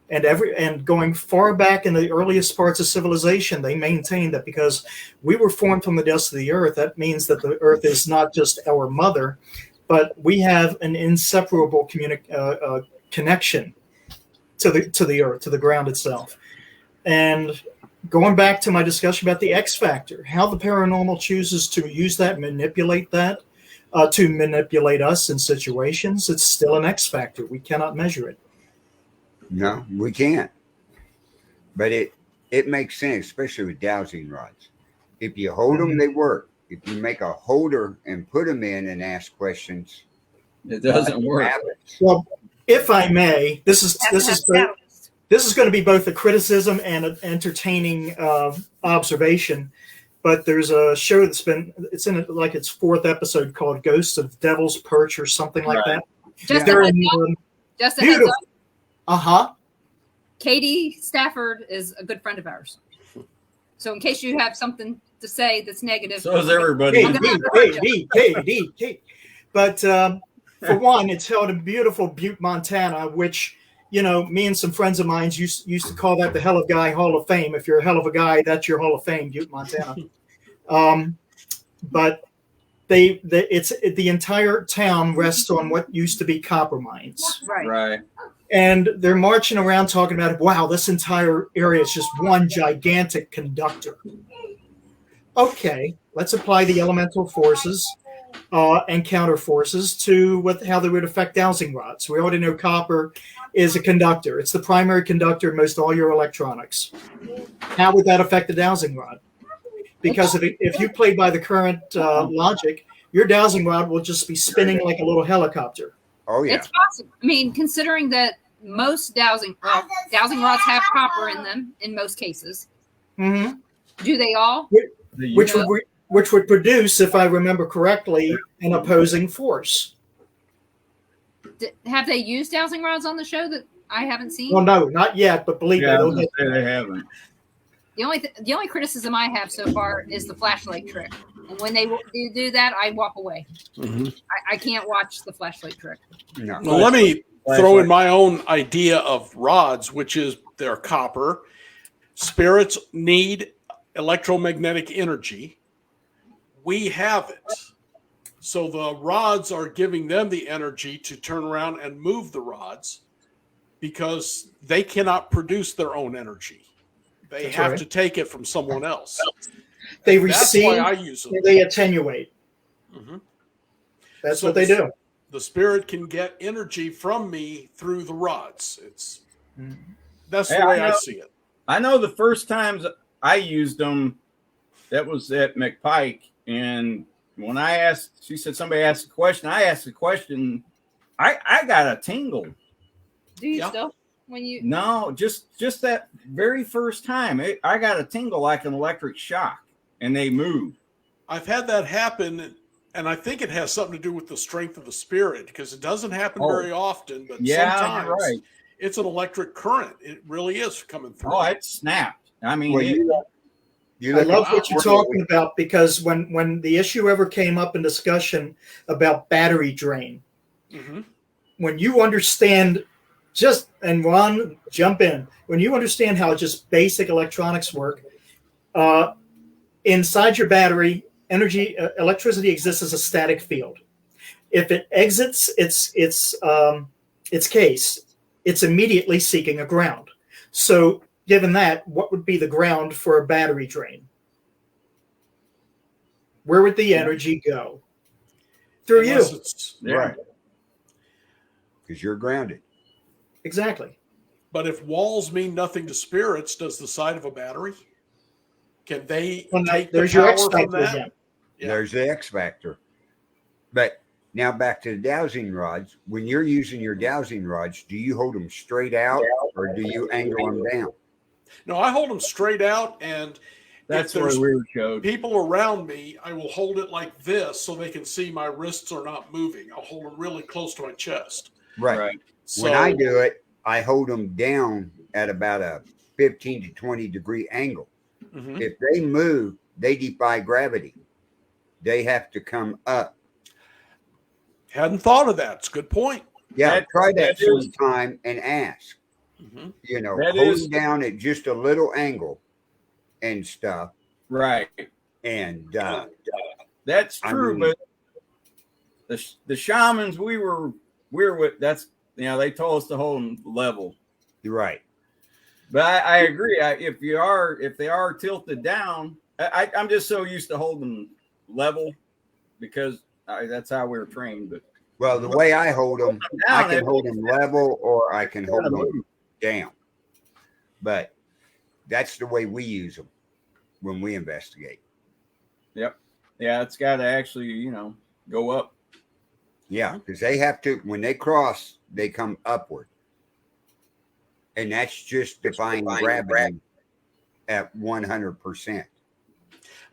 And going far back in the earliest parts of civilization, they maintained that because we were formed from the dust of the earth, that means that the earth is not just our mother, but we have an inseparable connection to the earth, to the ground itself. And going back to my discussion about the X factor, how the paranormal chooses to use that, manipulate that, to manipulate us in situations, it's still an X factor. We cannot measure it. No, we can't. But it makes sense, especially with dowsing rods. If you hold them, they work. If you make a holder and put them in and ask questions, it doesn't work. Happens. Well, if I may, this is going to be both a criticism and an entertaining observation. But there's a show it's in its fourth episode called Ghosts of Devil's Perch or something like that. Just a heads up. Katie Stafford is a good friend of ours. So in case you have something to say that's negative. So is everybody. Katie. But for one, it's held in beautiful Butte, Montana, which, me and some friends of mine used to call that the Hell of Guy Hall of Fame. If you're a hell of a guy, that's your Hall of Fame, Butte, Montana. But the entire town rests on what used to be copper mines. Right. Right. And they're marching around talking about, wow, this entire area is just one gigantic conductor. Okay, let's apply the elemental forces and counter forces to how they would affect dowsing rods. We already know copper is a conductor. It's the primary conductor in most all your electronics. How would that affect the dowsing rod? Because if you play by the current logic, your dowsing rod will just be spinning like a little helicopter. Oh yeah. It's possible. I mean, considering that most dowsing rods have copper in them in most cases. Mm-hmm. Do they all? Which would produce, if I remember correctly, an opposing force. Have they used dowsing rods on the show that I haven't seen? Well, no, not yet, but believe Yeah, I was me, gonna say they haven't. The only criticism I have so far is the flashlight trick. And when they do that, I walk away. Mm-hmm. I can't watch the flashlight trick. No. Well, let me throw in my own idea of rods, which is they're copper. Spirits need electromagnetic energy. We have it. So the rods are giving them the energy to turn around and move the rods because they cannot produce their own energy. They That's have right. to take it from someone else. they That's receive, why I use them. they attenuate. Mm-hmm. That's So what they do. The spirit can get energy from me through the rods. That's the way I see it. I know the first times I used them, that was at McPike, and when I asked, she said somebody asked a question. I asked a question. I got a tingle. Do you still? When you No, just that very first time, I got a tingle like an electric shock, and they moved. I've had that happen, and I think it has something to do with the strength of the spirit because it doesn't happen very often, but sometimes you're right. It's an electric current. It really is coming through. Oh, it snapped. I mean, Well, I love what you're talking about because when the issue ever came up in discussion about battery drain, mm-hmm. when you understand and Ron, jump in. When you understand how just basic electronics work, inside your battery, electricity exists as a static field. If it exits its case, it's immediately seeking a ground. So, given that, what would be the ground for a battery drain? Where would the energy go? Through you. Right. Because you're grounded. Exactly. But if walls mean nothing to spirits, does the side of a battery? Can they take there's the your power X from factor that? again. Yeah. There's the X factor. But now back to the dowsing rods. When you're using your dowsing rods, do you hold them straight out or do you angle them down? No, I hold them straight out, and that's if what there's we were showed. people around me, I will hold it like this so they can see my wrists are not moving. I'll hold them really close to my chest. Right. So, When I do it, I hold them down at about a 15 to 20 degree angle. mm-hmm. If they move, they defy gravity. They have to come up. Hadn't thought of that. It's a good point. Yeah, try that that is- sometime and ask. Mm-hmm. You know, That hold is- them down at just a little angle and stuff. Right. And That's I true, mean- but the shamans we're with, that's, they told us to hold them level. you're right. But I agree. If they are tilted down, I'm just so used to holding them level because that's how we were trained. But Well, the way I hold them, I Down, can hold them level or I can hold them down. But that's the way we use them when we investigate. Yep. Yeah, it's got to actually, go up. Yeah, because they have to, when they cross, they come upward. And that's just defying gravity at 100%.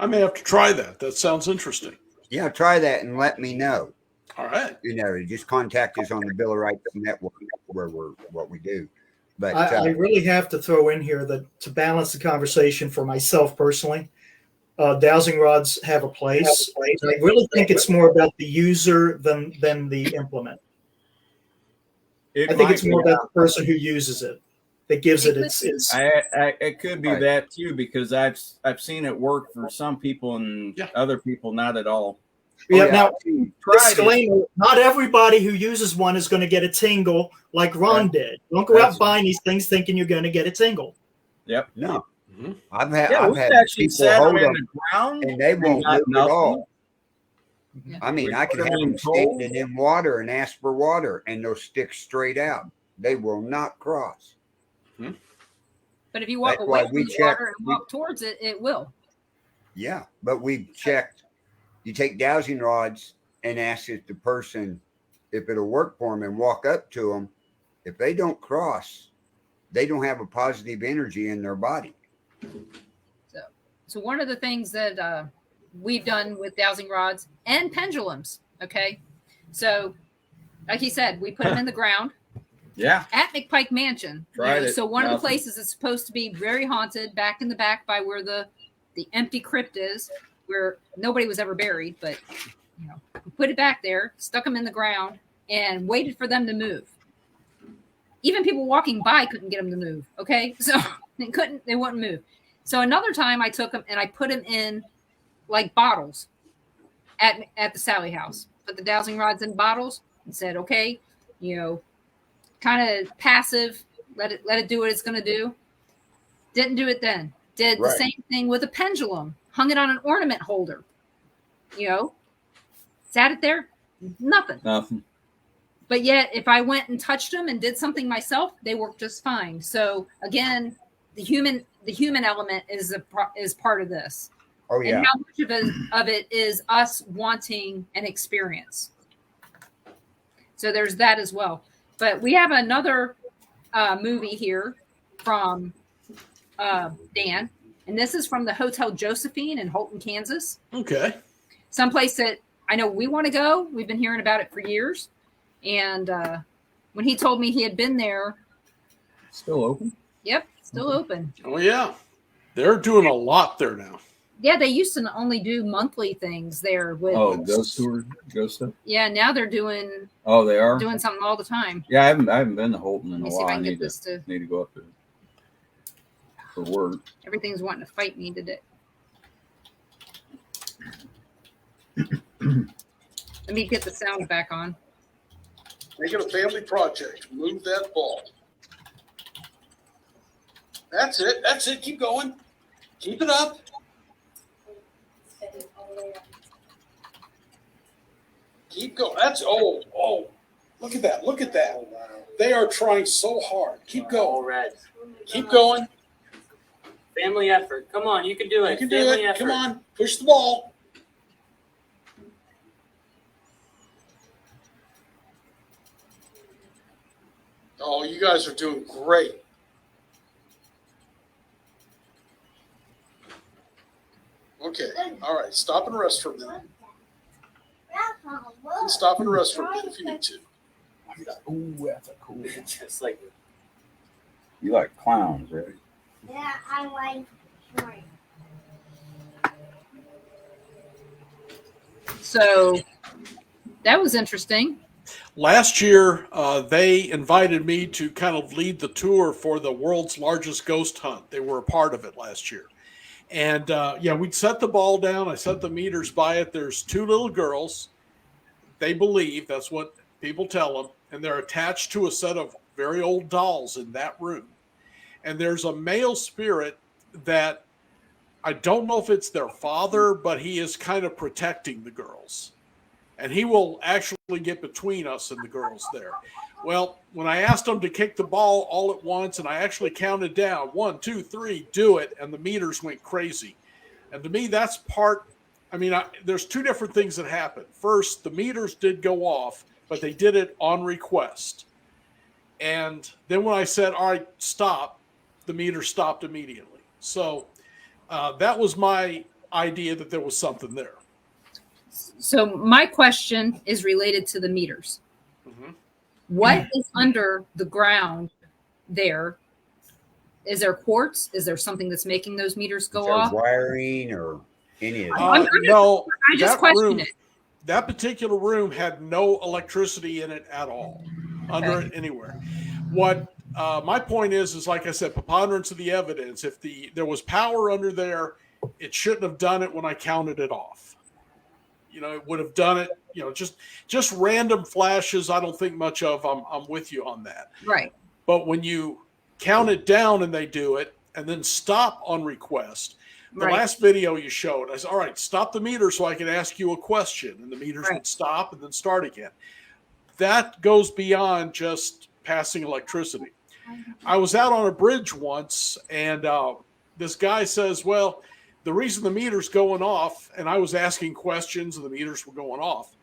I may have to try that. That sounds interesting. Yeah, try that and let me know. All right. Just contact us on the Bill of Rights Network where what we do. But I really have to throw in here that to balance the conversation for myself personally, dowsing rods have a place. I really think it's more about the user than the implement. I think it's more about the person who uses it that gives it its. It could be Right. that too, because I've seen it work for some people and other people not at all. Yeah. yeah, Now, see, disclaimer: not everybody who uses one is going to get a tingle like Ron did. Don't go out buying these things thinking you're going to get a tingle. Yep. no. Mhm. I've Yeah, we had actually people sat them hold in them the ground and they won't got move at all. Yeah. I mean, We I put could 'em have in them cold. standing in water and ask for water, and they'll stick straight out. They will not cross. But if you walk That's away why from we the check. water and walk towards it, it will. Yeah, but we've checked. You take dowsing rods and ask if the person, if it'll work for them, and walk up to them. If they don't cross, they don't have a positive energy in their body. So one of the things that we've done with dowsing rods and pendulums, okay? So, like he said, we put them in the ground Yeah. at McPike Mansion. Tried it. So one of the Nothing. places that's supposed to be very haunted, back in the back by where the empty crypt is, where nobody was ever buried, but we put it back there, stuck them in the ground, and waited for them to move. Even people walking by couldn't get them to move. Okay, so they wouldn't move. So another time I took them and I put them in like bottles at the Sally house. Put the dowsing rods in bottles and said, okay, kind of passive. Let it do what it's going to do. Didn't do it then. Did the same thing with a pendulum. Hung it on an ornament holder. Sat it there. Nothing. But yet, if I went and touched them and did something myself, they worked just fine. So again, the human element is part of this. Oh yeah. And how much of it is us wanting an experience. So there's that as well. But we have another movie here from Dan, and this is from the Hotel Josephine in Holton, Kansas. Okay. Someplace that I know we want to go. We've been hearing about it for years. And when he told me he had been there. Still open? Yep, still open. Oh, yeah. They're doing a lot there now. Yeah, they used to only do monthly things there. With ghost tour, ghost stuff? Yeah, now they're doing. Oh, they are? Doing something all the time. Yeah, I haven't been to Holton in a Let me see while. if I I can need get this to. to go up there for work. Everything's wanting to fight me today. Let me get the sound back on. Make it a family project. Move that ball. That's it. That's it. Keep going. Keep it up. Keep going. That's look at that. Look at that. They are trying so hard. Keep going. All red. Keep going. Family effort. Come on, you can do it. You can do Family it. effort. Come on. Push the ball. Oh, you guys are doing great. Okay. All right. Stop and rest for a minute. You can stop and rest for a minute if you need to. Oh, that's a cool. Just like You like clowns, right? Yeah, I like shrimp. So that was interesting. Last year, they invited me to kind of lead the tour for the world's largest ghost hunt. They were a part of it last year. And we'd set the ball down. I set the meters by it. There's two little girls. They believe, that's what people tell them. And they're attached to a set of very old dolls in that room. And there's a male spirit that I don't know if it's their father, but he is kind of protecting the girls. And he will actually get between us and the girls there. Well, when I asked them to kick the ball all at once, and I actually counted down 1, 2, 3, do it, and the meters went crazy. And to me, that's part. There's two different things that happened. First, the meters did go off, but they did it on request. And then when I said, all right, stop, the meter stopped immediately. So that was my idea that there was something there. So my question is related to the meters. Mm-hmm. What is under the ground there? Is there quartz? Is there something that's making those meters go off? Wiring or any of that? No, I just that question room, it. That particular room had no electricity in it at all, under it anywhere. What my point is like I said, preponderance of the evidence. If there was power under there, it shouldn't have done it when I counted it off. it would have done it. Just random flashes. I don't think much of. I'm with you on that. Right. But when you count it down and they do it, and then stop on request. The last video you showed, I said, all right, stop the meter so I can ask you a question. And the meters would stop and then start again. That goes beyond just passing electricity. I was out on a bridge once, and this guy says, well, the reason the meter's going off, and I was asking questions and the meters were going off,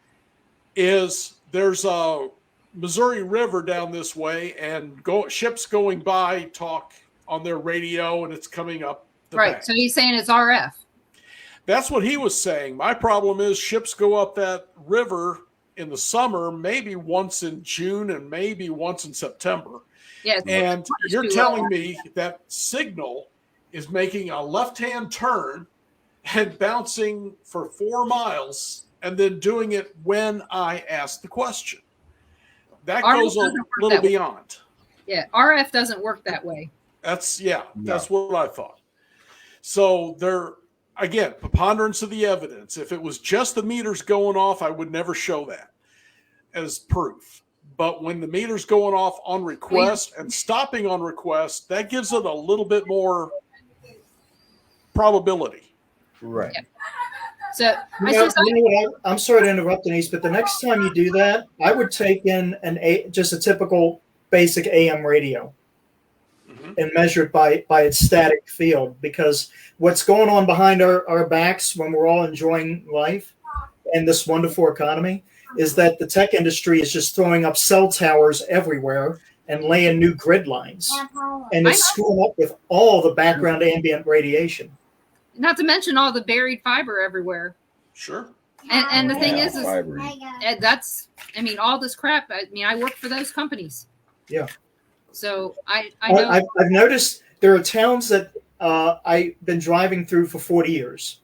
is there's a Missouri River down this way, and ships going by talk on their radio, and it's coming up the bank. So he's saying it's RF. That's what he was saying. My problem is ships go up that river in the summer, maybe once in June and maybe once in September. Yeah, and you're telling me that signal is making a left-hand turn and bouncing for 4 miles and then doing it when I ask the question. That goes a little beyond. Yeah, RF doesn't work that way. That's what I thought. So there, again, preponderance of the evidence. If it was just the meters going off, I would never show that as proof. But when the meter's going off on request and stopping on request, that gives it a little bit more probability. Right. Yeah. So I'm sorry to interrupt, Denise, but the next time you do that, I would take in just a typical basic AM radio and measure it by its static field, because what's going on behind our backs when we're all enjoying life and this wonderful economy is that the tech industry is just throwing up cell towers everywhere and laying new grid lines. And it's screwing up with all the background ambient radiation. Not to mention all the buried fiber everywhere. Sure. And the thing is that's, all this crap. I work for those companies. Yeah. So I know. I've noticed there are towns that I've been driving through for 40 years.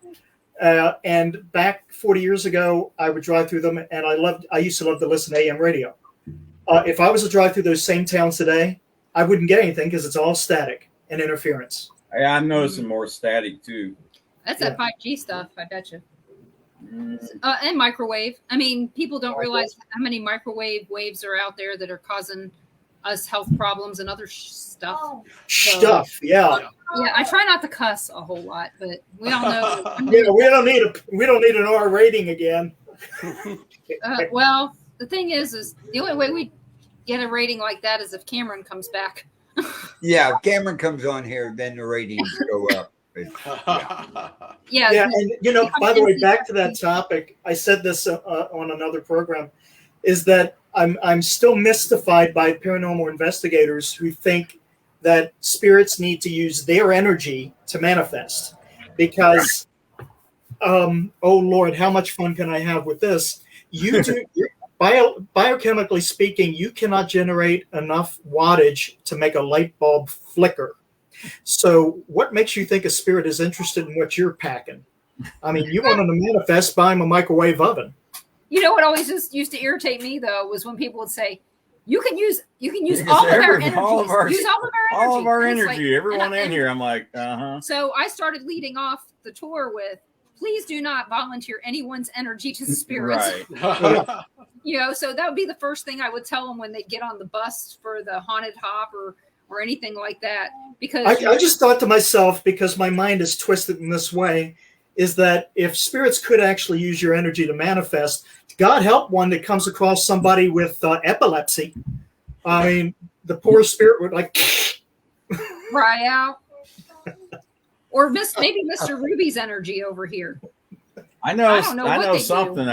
And back 40 years ago, I would drive through them, and I used to love to listen to AM radio. If I was to drive through those same towns today, I wouldn't get anything because it's all static and interference. Yeah, I'm noticing more static too. That's that 5G stuff, I bet you. And microwave. People don't realize how many microwave waves are out there that are causing us health problems and other stuff. Yeah, I try not to cuss a whole lot, but we all know. We don't need an R rating again. Well, the thing is the only way we get a rating like that is if Cameron comes back. Yeah, if Cameron comes on here, then the ratings go up. Yeah. And by the way, back to that topic, I said this on another program, is that I'm still mystified by paranormal investigators who think that spirits need to use their energy to manifest. Because, oh Lord, how much fun can I have with this? You do. Biochemically speaking, you cannot generate enough wattage to make a light bulb flicker. So what makes you think a spirit is interested in what you're packing? You want them to manifest, buy them a microwave oven. What always just used to irritate me, though, was when people would say, you can use all of our energy. All of our energy. Everyone in here. I'm like, So I started leading off the tour with, please do not volunteer anyone's energy to the spirits. right. So that would be the first thing I would tell them when they get on the bus for the haunted hop or anything like that. Because I just thought to myself, because my mind is twisted in this way, is that if spirits could actually use your energy to manifest, God help one that comes across somebody with epilepsy. The poor spirit would cry out. Or maybe Mr. Ruby's energy over here. I know something.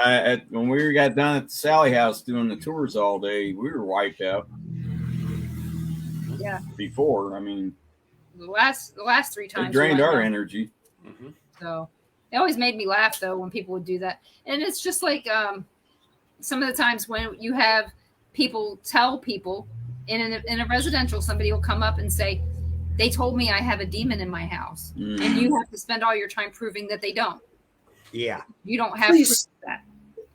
When we got down at the Sally House doing the tours all day, we were wiped out. Yeah. Before, the last 3 times it drained our energy. Mm-hmm. So it always made me laugh though when people would do that, and it's just like some of the times when you have people tell people in a residential, somebody will come up and say, they told me I have a demon in my house, and you have to spend all your time proving that they don't. Yeah, you don't have to prove that.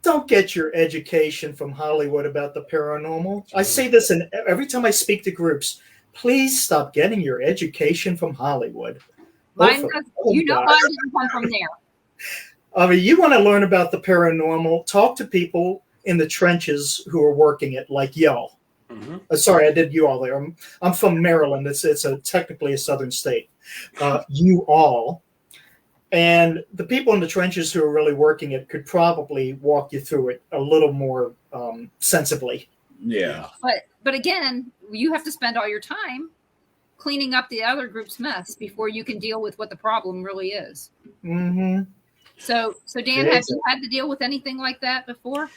Don't get your education from Hollywood about the paranormal. I say this every time I speak to groups. Please stop getting your education from Hollywood. Mine didn't come from there. I mean, you want to learn about the paranormal, talk to people in the trenches who are working it, like y'all. Sorry, I did you all there. I'm from Maryland. It's technically a southern state. You all. And the people in the trenches who are really working it could probably walk you through it a little more sensibly. Yeah. But again, you have to spend all your time cleaning up the other group's mess before you can deal with what the problem really is. Mm-hmm. So Dan, have you had to deal with anything like that before?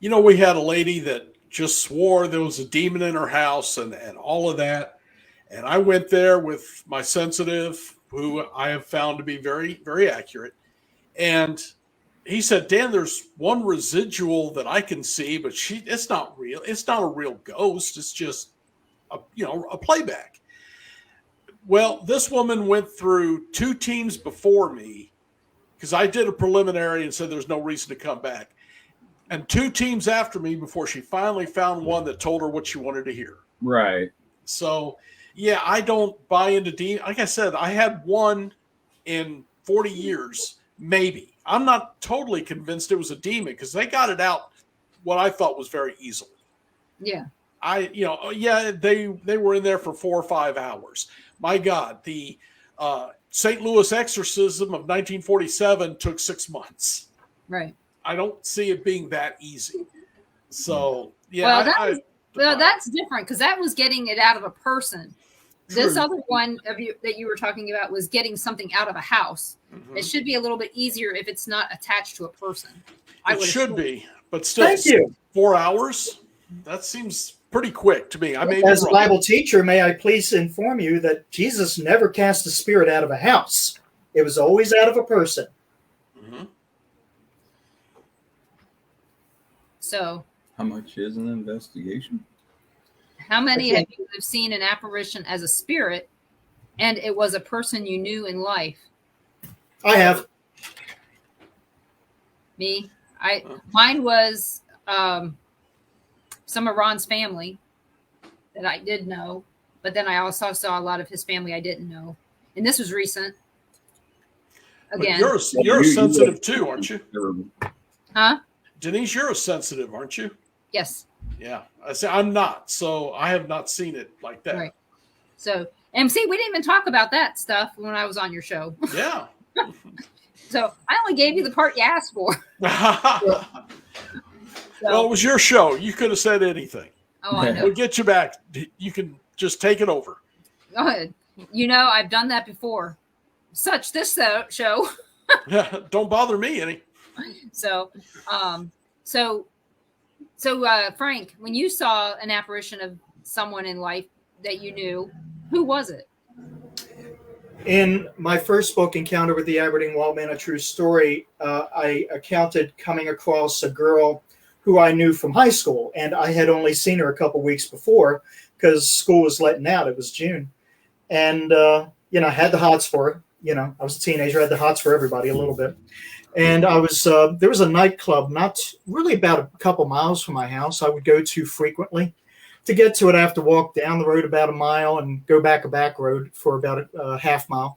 You know, we had a lady that just swore there was a demon in her house and all of that. And I went there with my sensitive, who I have found to be very, very accurate. And he said, Dan, there's one residual that I can see, but it's not real. It's not a real ghost. It's just a playback. Well, this woman went through 2 teams before me because I did a preliminary and said there's no reason to come back. And 2 teams after me before she finally found one that told her what she wanted to hear. Right. So, yeah, I don't buy into demons. Like I said, I had one in 40 years, maybe. I'm not totally convinced it was a demon because they got it out what I thought was very easily. Yeah. They were in there for 4 or 5 hours. My God, the St. Louis exorcism of 1947 took 6 months. Right. I don't see it being that easy. So, yeah. Well, that's different because that was getting it out of a person. True. This other one that you were talking about was getting something out of a house. Mm-hmm. It should be a little bit easier if it's not attached to a person. It should be, but still, 4 hours? That seems pretty quick to me. As a Bible teacher, may I please inform you that Jesus never cast a spirit out of a house. It was always out of a person. Mm-hmm. So, how much is an investigation? How many of you have seen an apparition as a spirit and it was a person you knew in life? I have. Me? Mine was some of Ron's family that I did know, but then I also saw a lot of his family I didn't know. And this was recent. Again. But you're sensitive too, aren't you? Huh? Denise, you're a sensitive, aren't you? Yes. Yeah. I say I'm not, so I have not seen it like that. Right. So, and see, we didn't even talk about that stuff when I was on your show. Yeah. So I only gave you the part you asked for. Well, it was your show. You could have said anything. Oh, I know. We'll get you back. You can just take it over. Go ahead. I've done that before. Such this show. Yeah, don't bother me any. So, Frank, when you saw an apparition of someone in life that you knew, who was it? In my first book, Encounter with the Aberdeen Wildman, A True Story, I accounted coming across a girl who I knew from high school, and I had only seen her a couple weeks before because school was letting out. It was June. And, I had the hots for her. I was a teenager, I had the hots for everybody a little bit. And I was there was a nightclub not really about a couple miles from my house I would go to frequently. To get to it, I have to walk down the road about a mile and go back a back road for about a half mile.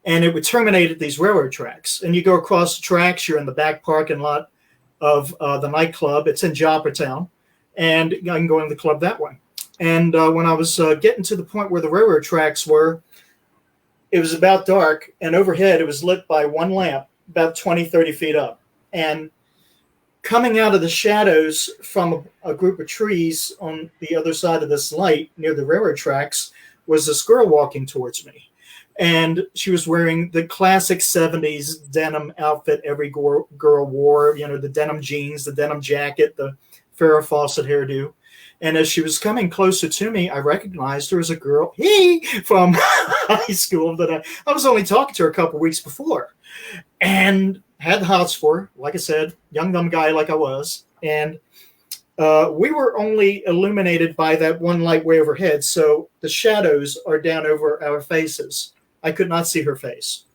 And it would terminate at these railroad tracks. And you go across the tracks, you're in the back parking lot of the nightclub. It's in Joppertown. And I can go into the club that way. And when I was getting to the point where the railroad tracks were, it was about dark. And overhead, it was lit by one lamp about 20, 30 feet up. And coming out of the shadows from a group of trees on the other side of this light near the railroad tracks was this girl walking towards me. And she was wearing the classic 70s denim outfit every girl wore, the denim jeans, the denim jacket, the Farrah Fawcett hairdo. And as she was coming closer to me, I recognized her as a girl from high school that I was only talking to her a couple weeks before. And had the hots for her, like I said, young, dumb guy like I was. And we were only illuminated by that one light way overhead, so the shadows are down over our faces. I could not see her face.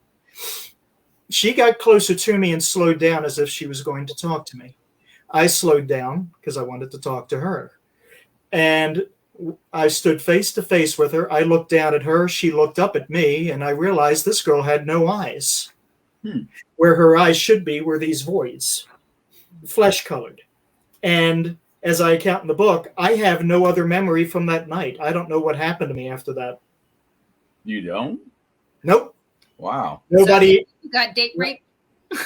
She got closer to me and slowed down as if she was going to talk to me. I slowed down because I wanted to talk to her. And I stood face to face with her. I looked down at her. She looked up at me, and I realized this girl had no eyes. Where her eyes should be were these voids, flesh colored. And as I account in the book, I have no other memory from that night. I don't know what happened to me after that. You don't? Nope. Wow. Nobody. So you got date rape?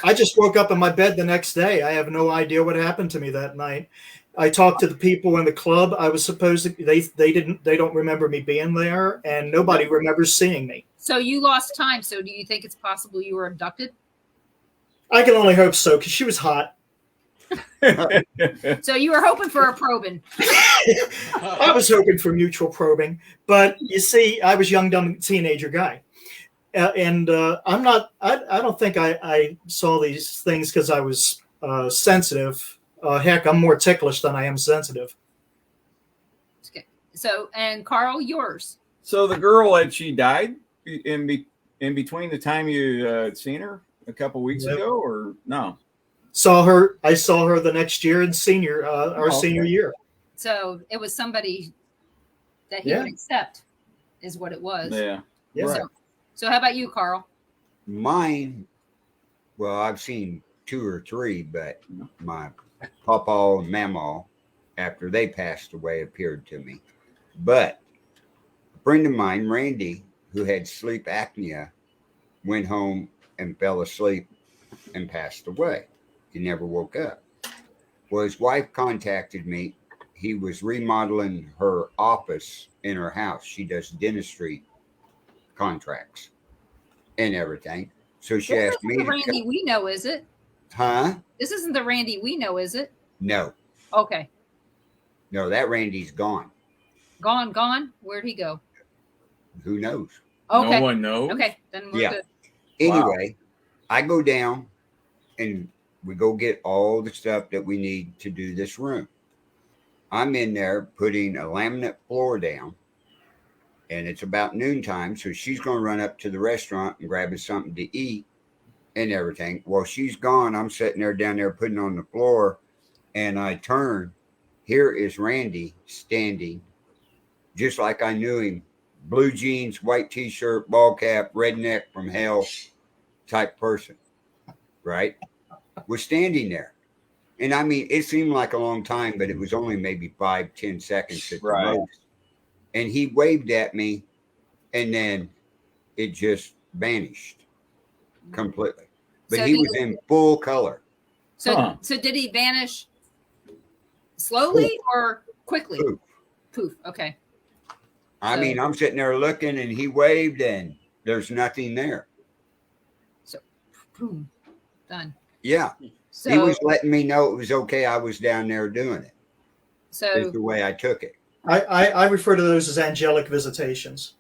I just woke up in my bed the next day. I have no idea what happened to me that night. I talked to the people in the club. I was supposed to. They don't remember me being there, and nobody remembers seeing me. So you lost time. So do you think it's possible you were abducted? I can only hope so because she was hot. So you were hoping for a probing. I was hoping for mutual probing, but you see, I was a young, dumb teenager guy. And I'm not. I don't think I saw these things because I was sensitive. Heck, I'm more ticklish than I am sensitive. Okay. So, and Carl, yours. So the girl had she died in between the time you had seen her a couple weeks ago, or no? I saw her the next year in our senior year. So it was somebody that he would accept, is what it was. Yeah. Right. So how about you, Carl? Mine, well, I've seen 2 or 3, but my papa and mama, after they passed away, appeared to me. But a friend of mine, Randy, who had sleep apnea, went home and fell asleep and passed away. He never woke up. Well, his wife contacted me. He was remodeling her office in her house. She does dentistry contracts and everything. So she This asked me isn't the to Randy we know, is it? Huh? This isn't the Randy we know, is it? No. Okay. No, that Randy's gone. Gone? Where'd he go? Who knows? Okay. No one knows. Okay, then we're good. Anyway, I go down and we go get all the stuff that we need to do this room. I'm in there putting a laminate floor down, and it's about noontime. So she's going to run up to the restaurant and grab us something to eat and everything. While she's gone, I'm sitting there down there putting on the floor, and I turn. Here is Randy standing just like I knew him. Blue jeans, white t-shirt, ball cap, redneck from hell type person, right? Was standing there. And I mean, it seemed like a long time, but it was only maybe 5-10 seconds at the most. And he waved at me, and then it just vanished completely. But So he was in full color. So did he vanish slowly or quickly? Poof. Okay. I mean, I'm sitting there looking, and he waved, and there's nothing there. So, boom, done. Yeah. So, he was letting me know it was okay. I was down there doing it. So is the way I took it. I refer to those as angelic visitations.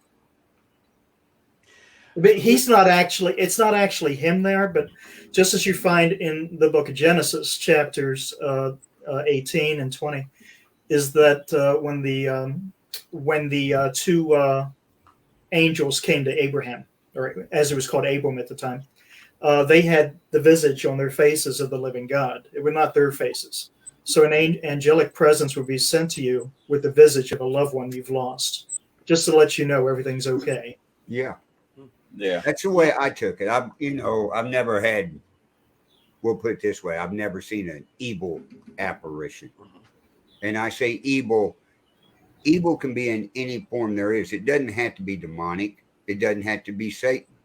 But it's not actually him there, but just as you find in the book of Genesis, chapters 18 and 20, is that when the two angels came to Abraham, or as it was called, Abram at the time, they had the visage on their faces of the living God. It were not their faces. So an angelic presence would be sent to you with the visage of a loved one you've lost, just to let you know everything's okay. Yeah. Yeah. That's the way I took it. I've never had, we'll put it this way, I've never seen an evil apparition. And I say evil can be in any form there is. It doesn't have to be demonic. It doesn't have to be Satan.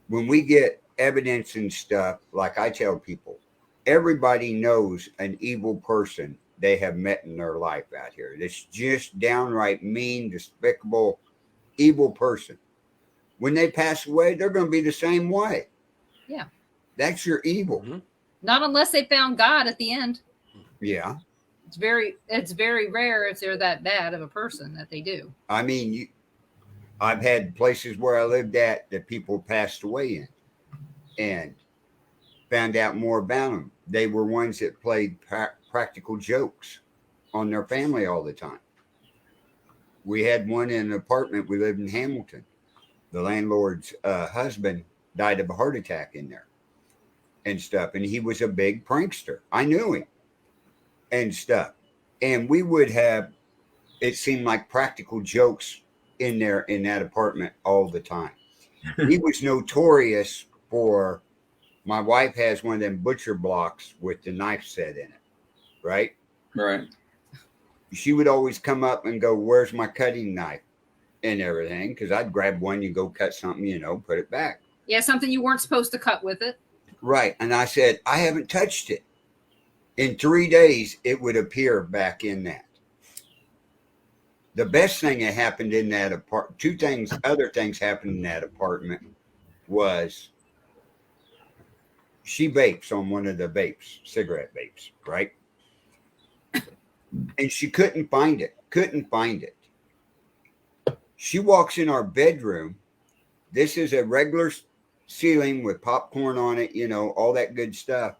When we get evidence and stuff, like I tell people, everybody knows an evil person they have met in their life out here. That's just downright mean, despicable, evil person. When they pass away, they're going to be the same way. Yeah. That's your evil. Mm-hmm. Not unless they found God at the end. Yeah. It's very rare if they're that bad of a person that they do. I mean, I've had places where I lived at that people passed away in and found out more about them. They were ones that played practical jokes on their family all the time. We had one in an apartment. We lived in Hamilton. The landlord's husband died of a heart attack in there and stuff. And he was a big prankster. I knew him and stuff. And we would have, it seemed like practical jokes in there in that apartment all the time. He was notorious for My wife has one of them butcher blocks with the knife set in it, right? Right. She would always come up and go, "Where's my cutting knife?" and everything, because I'd grab one, you go cut something, put it back. Yeah, something you weren't supposed to cut with it. Right. And I said, I haven't touched it. In 3 days, it would appear back in that. The best thing that happened in that apartment, other things happened in that apartment was she vapes on one of the cigarette vapes, right? And she couldn't find it. She walks in our bedroom. This is a regular ceiling with popcorn on it, all that good stuff.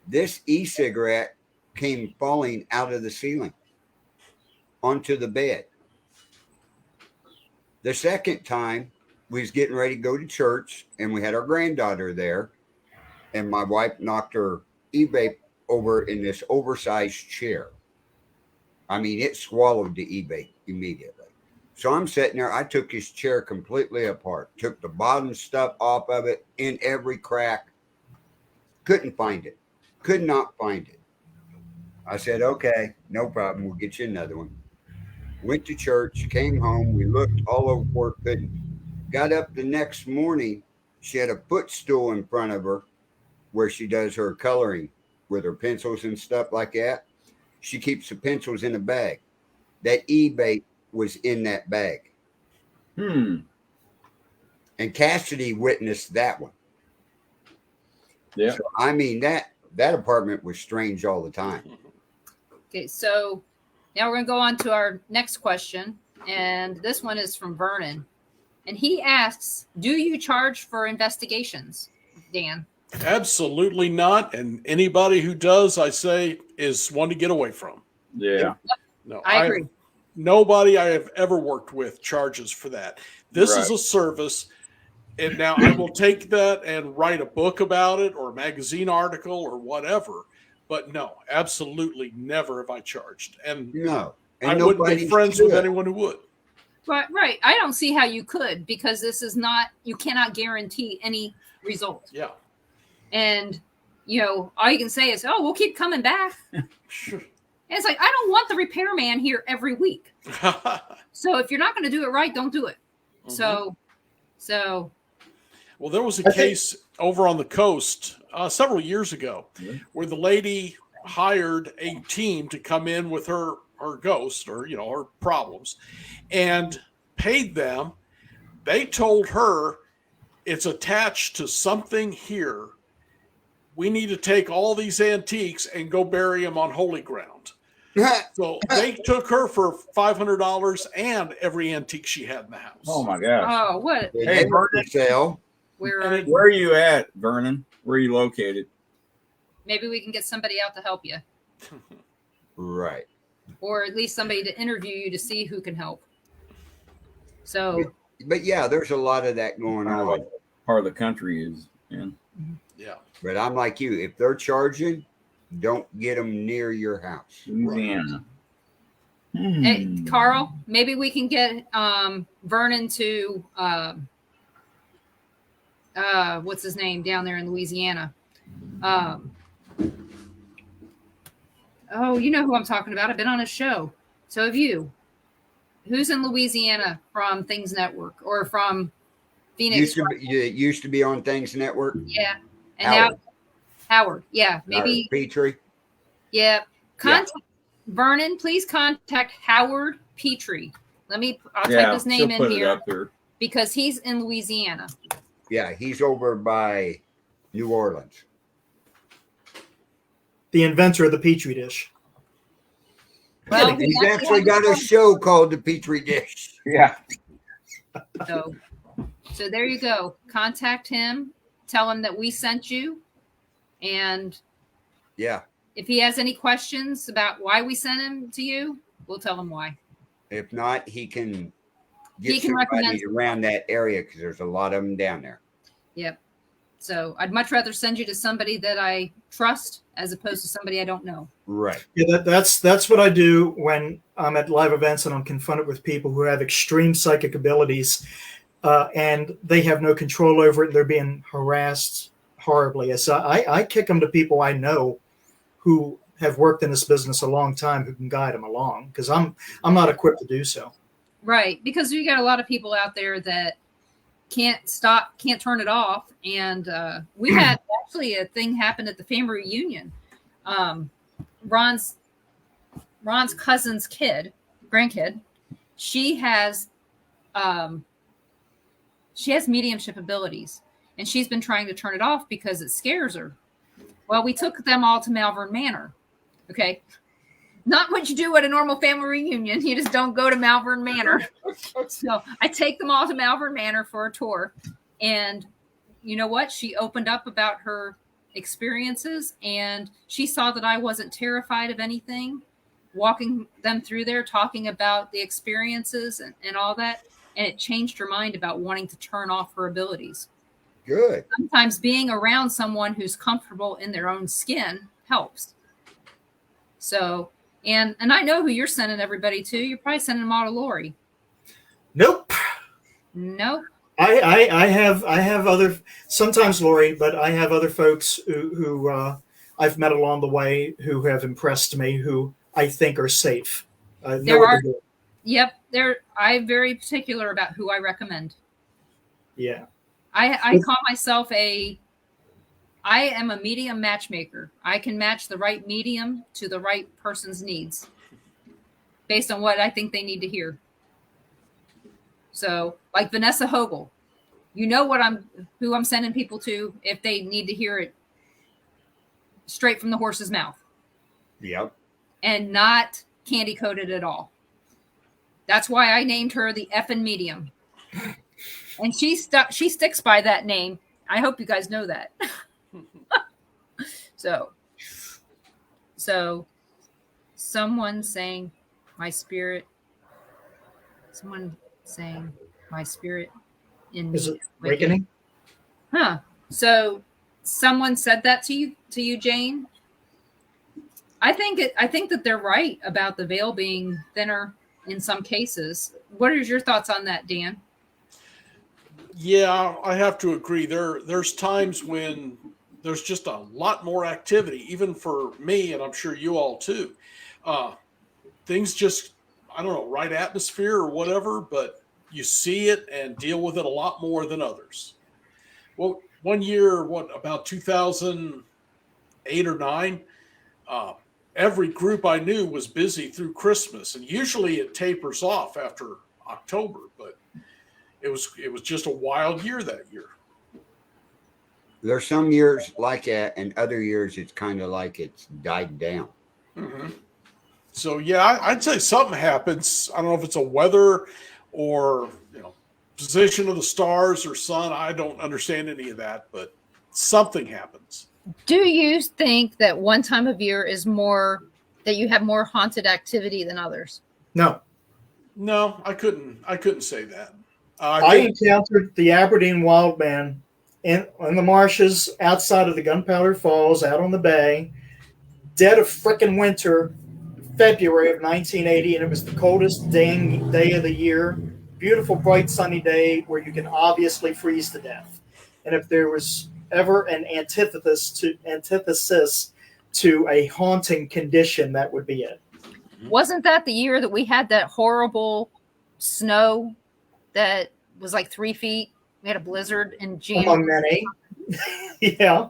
This e-cigarette came falling out of the ceiling onto the bed. The second time, we was getting ready to go to church, and we had our granddaughter there, and my wife knocked her e-vape over in this oversized chair. I mean, it swallowed the e-vape immediately. So I'm sitting there. I took his chair completely apart, took the bottom stuff off of it in every crack. Couldn't find it. Could not find it. I said, okay, no problem. We'll get you another one. Went to church, came home. We looked all over for it, couldn't. Got up the next morning. She had a footstool in front of her where she does her coloring with her pencils and stuff like that. She keeps the pencils in a bag. That e-vape was in that bag. And Cassidy witnessed that one. Yeah. So, I mean, that apartment was strange all the time. Okay, so now we're going to go on to our next question. And this one is from Vernon. And he asks, do you charge for investigations, Dan? Absolutely not. And anybody who does, I say, is one to get away from. Yeah. No, I agree. Nobody I have ever worked with charges for that. This Right. is a service. And now I will take that and write a book about it or a magazine article or whatever. But no, absolutely never have I charged. And No. And I wouldn't be friends with anyone who would. Right. I don't see how you could, because this is not, you cannot guarantee any result. Yeah. And, all you can say is, oh, we'll keep coming back. Sure. And it's like, I don't want the repairman here every week. So if you're not going to do it right, don't do it. So. Well, there was a case over on the coast several years ago where the lady hired a team to come in with her ghost or, her problems and paid them. They told her it's attached to something here. We need to take all these antiques and go bury them on holy ground. So they took her for $500 and every antique she had in the house. Oh my gosh. Oh, what? Hey, Vernon. Sale. Where are you at, Vernon? Where are you located? maybe we can get somebody out to help you. Right. Or at least somebody to interview you to see who can help. So. But yeah, there's a lot of that going on. Part of the country is in. Yeah. But I'm like you. If they're charging, don't get them near your house. Louisiana. Hey, Carl, maybe we can get Vernon to what's his name down there in Louisiana. Oh, you know who I'm talking about. I've been on his show. So have you. Who's in Louisiana from Things Network or from Phoenix? Used to be on Things Network. Yeah. And Howard. now Howard. Yeah. Maybe Petrie. Yeah. Vernon, please contact Howard Petrie. I'll type his name in here because he's in Louisiana. Yeah, he's over by New Orleans. The inventor of the Petri dish. Well, he's actually got a show called The Petri Dish. Yeah. So there you go. Contact him. Tell him that we sent you. And yeah, if he has any questions about why we sent him to you, we'll tell him why. If not, he can somebody around that area because there's a lot of them down there. Yep. So I'd much rather send you to somebody that I trust as opposed to somebody I don't know. Right. Yeah, that's what I do when I'm at live events and I'm confronted with people who have extreme psychic abilities and they have no control over it. They're being harassed horribly. As I kick them to people I know who have worked in this business a long time who can guide them along, because I'm not equipped to do so. Right, because we got a lot of people out there that can't turn it off. And we had actually a thing happen at the family reunion. Ron's cousin's grandkid, she has mediumship abilities, and she's been trying to turn it off because it scares her. Well, we took them all to Malvern Manor. Okay. Not what you do at a normal family reunion. You just don't go to Malvern Manor. So I take them all to Malvern Manor for a tour. And you know what? She opened up about her experiences, and she saw that I wasn't terrified of anything, walking them through there, talking about the experiences and all that. And it changed her mind about wanting to turn off her abilities. Good. Sometimes being around someone who's comfortable in their own skin helps. So, and I know who you're sending everybody to. You're probably sending them all to Lori. Nope. I have other, sometimes Lori, but I have other folks who I've met along the way who have impressed me, who I think are safe. I'm very particular about who I recommend. Yeah. I call myself I am a medium matchmaker. I can match the right medium to the right person's needs based on what I think they need to hear. So, like Vanessa Hogel, you know who I'm sending people to if they need to hear it straight from the horse's mouth. Yep. And not candy coated at all. That's why I named her the effing medium. And she sticks by that name. I hope you guys know that. So someone saying my spirit in me. Is it awakening? Huh. So someone said that to you, Jane. I think that they're right about the veil being thinner in some cases. What are your thoughts on that, Dan? Yeah, I have to agree. There's times when there's just a lot more activity, even for me, and I'm sure you all too. Things just, I don't know, right atmosphere or whatever, but you see it and deal with it a lot more than others. Well, one year, about 2008 or 9, every group I knew was busy through Christmas, and usually it tapers off after October, but it was just a wild year that year. There's some years like that, and other years it's kind of like it's died down. Mm-hmm. So yeah, I'd say something happens. I don't know if it's a weather or position of the stars or sun. I don't understand any of that, but something happens. Do you think that one time of year is more that you have more haunted activity than others? No, I couldn't say that. I encountered the Aberdeen wild man in the marshes outside of the Gunpowder Falls, out on the bay, dead of frickin' winter, February of 1980, and it was the coldest dang day of the year. Beautiful, bright, sunny day where you can obviously freeze to death. And if there was ever an antithesis to a haunting condition, that would be it. Wasn't that the year that we had that horrible snow that was like 3 feet? We had a blizzard in June. Among many. Yeah.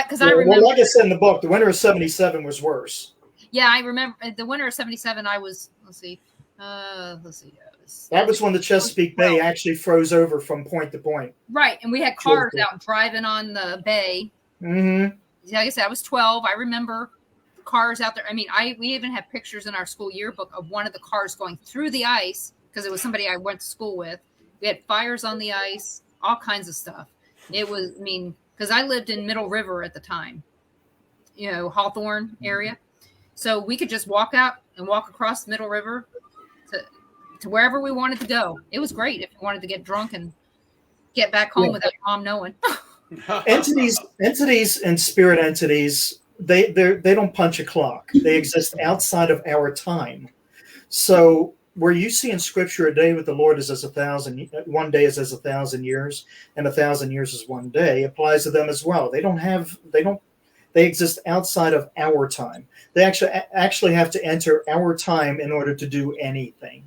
Because I remember. Well, like I said in the book, the winter of 77 was worse. Yeah, I remember the winter of 77. I was, let's see. That was when the Chesapeake Bay actually froze over from point to point. Right. And we had cars out driving on the bay. Mm-hmm. Like I said, I was 12. I remember cars out there. I mean, we even have pictures in our school yearbook of one of the cars going through the ice because it was somebody I went to school with. We had fires on the ice, all kinds of stuff. It was, because I lived in Middle River at the time, Hawthorne area. So we could just walk out and walk across Middle River to wherever we wanted to go. It was great if you wanted to get drunk and get back home without your mom knowing. Entities and spirit entities, they don't punch a clock. They exist outside of our time. So where you see in Scripture a day with the Lord is as 1,000. One day is as 1,000 years, and 1,000 years is one day. Applies to them as well. They exist outside of our time. They actually have to enter our time in order to do anything.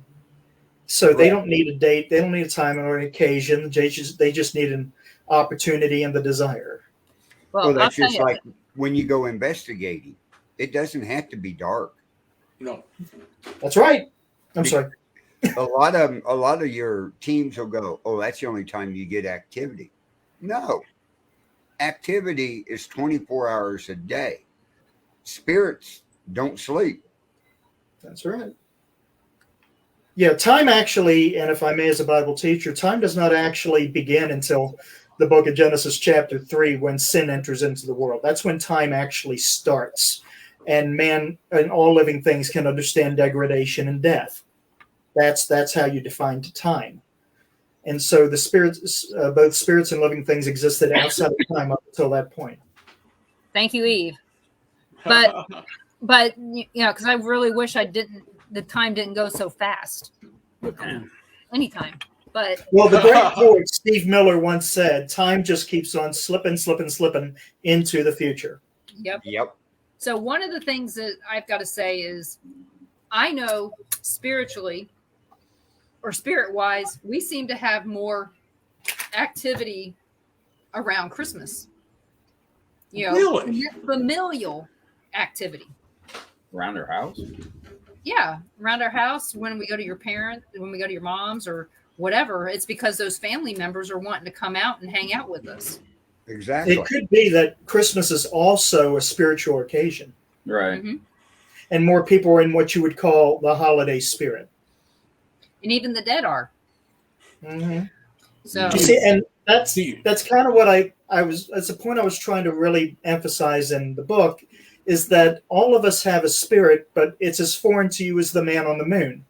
So they don't need a date. They don't need a time or an occasion. They just need an opportunity and the desire. Well, that's just like when you go investigating. It doesn't have to be dark. No. That's right. I'm sorry. A lot of your teams will go, oh, that's the only time you get activity. No. Activity is 24 hours a day. Spirits don't sleep. That's right. Yeah, time actually, and if I may as a Bible teacher, time does not actually begin until the book of Genesis chapter 3 when sin enters into the world. That's when time actually starts. And man and all living things can understand degradation and death. That's how you define time. And so the spirits, both spirits and living things existed outside of time up until that point. Thank you, Eve. But because I really wish the time didn't go so fast. Anytime. But well, the great poet Steve Miller once said, time just keeps on slipping into the future. Yep. So one of the things that I've got to say is I know spiritually or spirit-wise, we seem to have more activity around Christmas. Really? Familial activity. Around our house? Yeah, around our house, when we go to your parents, when we go to your mom's or whatever, it's because those family members are wanting to come out and hang out with us. Exactly. It could be that Christmas is also a spiritual occasion. Right. Mm-hmm. And more people are in what you would call the holiday spirit. And even the dead are. Mm-hmm. So you see, and that's kind of what that's the point I was trying to really emphasize in the book, is that all of us have a spirit, but it's as foreign to you as the man on the moon.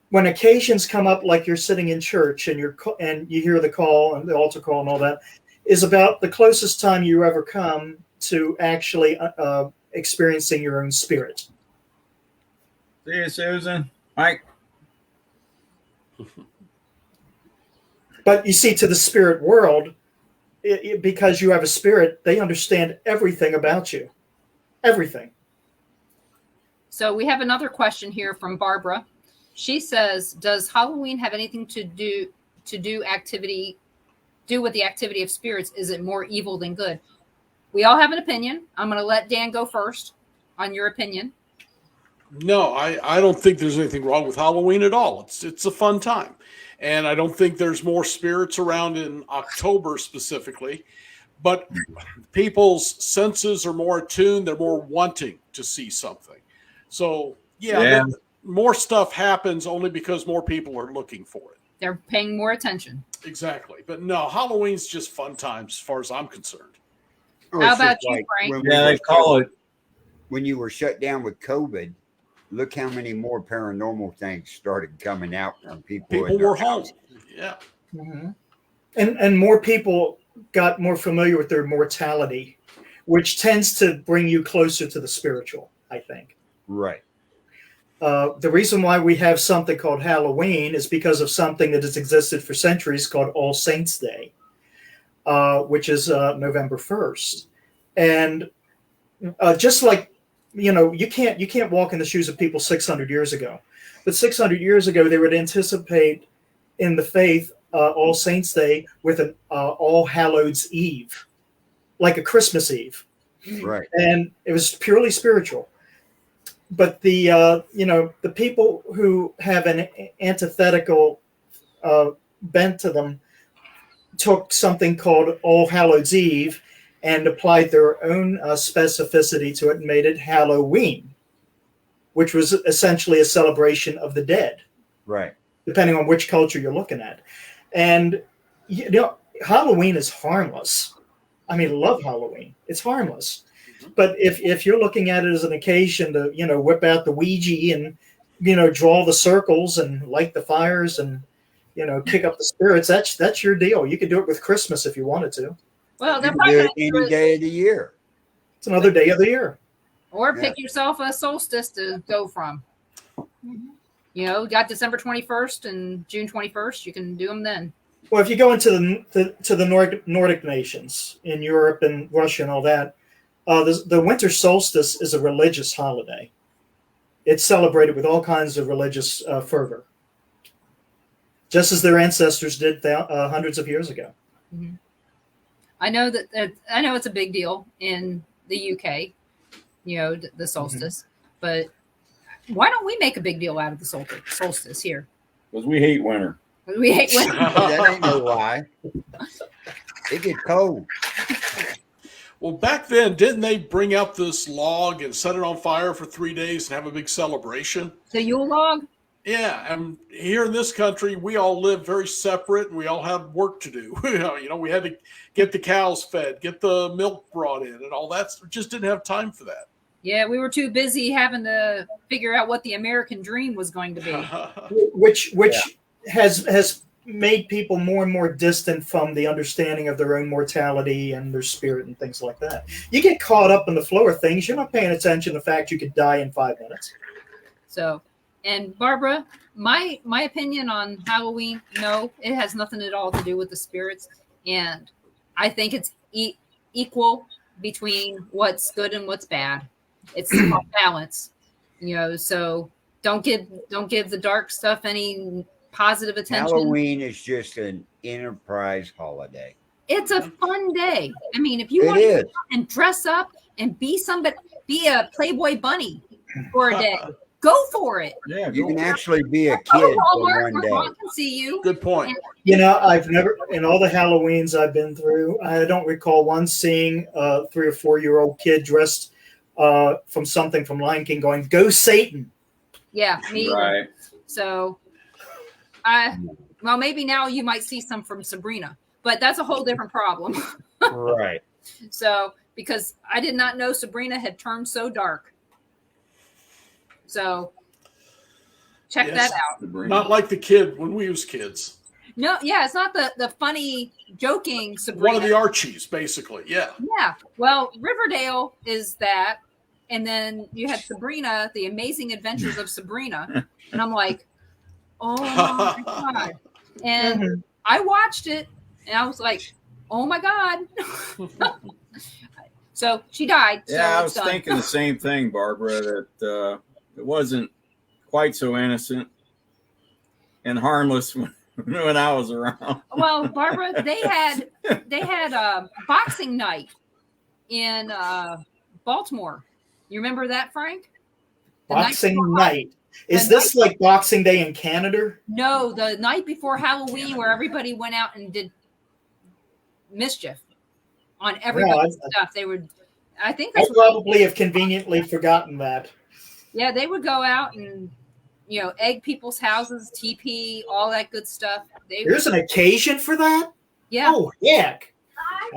When occasions come up, like you're sitting in church and you hear the call and the altar call and all that, is about the closest time you ever come to actually experiencing your own spirit. See you, Susan. Mike. But you see, to the spirit world, because you have a spirit, they understand everything about you. Everything. So we have another question here from Barbara. She says, does Halloween have anything to do with the activity of spirits? Is it more evil than good? We all have an opinion. I'm going to let Dan go first on your opinion. No, I don't think there's anything wrong with Halloween at all. It's a fun time. And I don't think there's more spirits around in October specifically, but people's senses are more attuned. They're more wanting to see something. So, yeah. More stuff happens only because more people are looking for it. They're paying more attention. Exactly. But no, Halloween's just fun times as far as I'm concerned. How about you, Frank? They call it. When you were shut down with COVID, look how many more paranormal things started coming out from people. People were home. Yeah. Mm-hmm. And more people got more familiar with their mortality, which tends to bring you closer to the spiritual, I think. Right. The reason why we have something called Halloween is because of something that has existed for centuries called All Saints' Day, which is November 1st. And just like, you can't walk in the shoes of people 600 years ago. But 600 years ago, they would anticipate in the faith All Saints' Day with an All Hallows' Eve, like a Christmas Eve. Right. And it was purely spiritual. But the people who have an antithetical bent to them took something called All Hallows' Eve and applied their own specificity to it and made it Halloween, which was essentially a celebration of the dead. Right. Depending on which culture you're looking at. And, Halloween is harmless. I mean, I love Halloween. It's harmless. But if you're looking at it as an occasion to, whip out the Ouija and, draw the circles and light the fires and, kick up the spirits, that's your deal. You could do it with Christmas if you wanted to. Well, you can do it any day of the year. It's another day of the year. Or pick yourself a solstice to go from. You know, got December 21st and June 21st. You can do them then. Well, if you go into the Nordic nations in Europe and Russia and all that, the winter solstice is a religious holiday. It's celebrated with all kinds of religious fervor, just as their ancestors did hundreds of years ago. Mm-hmm. I know I know it's a big deal in the UK, you know, the solstice, but why don't we make a big deal out of the solstice here? Because we hate winter. We hate winter. That ain't no lie. It gets cold. Well, back then, didn't they bring out this log and set it on fire for 3 days and have a big celebration? The Yule log? Yeah, and here in this country, we all live very separate, and we all had work to do. You know, we had to get the cows fed, get the milk brought in, and all that. We just didn't have time for that. Yeah, we were too busy having to figure out what the American dream was going to be. Which has made people more and more distant from the understanding of their own mortality and their spirit and things like that. You get caught up in the flow of things. You're not paying attention to the fact you could die in 5 minutes. So, and Barbara, my opinion on Halloween, no, it has nothing at all to do with the spirits. And I think it's equal between what's good and what's bad. It's off balance, you know, so don't give the dark stuff any positive attention. Halloween is just an enterprise holiday. It's a fun day. I mean, if you want to go out and dress up and be a Playboy bunny for a day, go for it. Yeah, you can actually be a kid Walmart, for one where day. Mom can see you. Good point. You know, I've never, in all the Halloweens I've been through, I don't recall once seeing a 3 or 4 year old kid dressed from something from Lion King going, "Go Satan." Yeah, me either. Right. So, well, maybe now you might see some from Sabrina, but that's a whole different problem. Right. So, because I did not know Sabrina had turned so dark. So, check that out. Not like the kid when we was kids. No, yeah, it's not the funny, joking Sabrina. One of the Archies, basically. Yeah. Yeah. Well, Riverdale is that. And then you had Sabrina, The Amazing Adventures of Sabrina. And I'm like, oh my God. And I watched it and I was like, oh my God. So she died. Yeah, so I was thinking the same thing, Barbara, that it wasn't quite so innocent and harmless when I was around. Well, Barbara, they had boxing night in Baltimore. You remember that, Frank? Boxing night. Is this like Boxing Day in Canada? No, the night before Halloween, where everybody went out and did mischief on everybody's stuff. They would, I think I probably have conveniently forgotten that. Yeah, they would go out and, you know, egg people's houses, TP, all that good stuff. There's an occasion for that? Yeah. Oh, heck.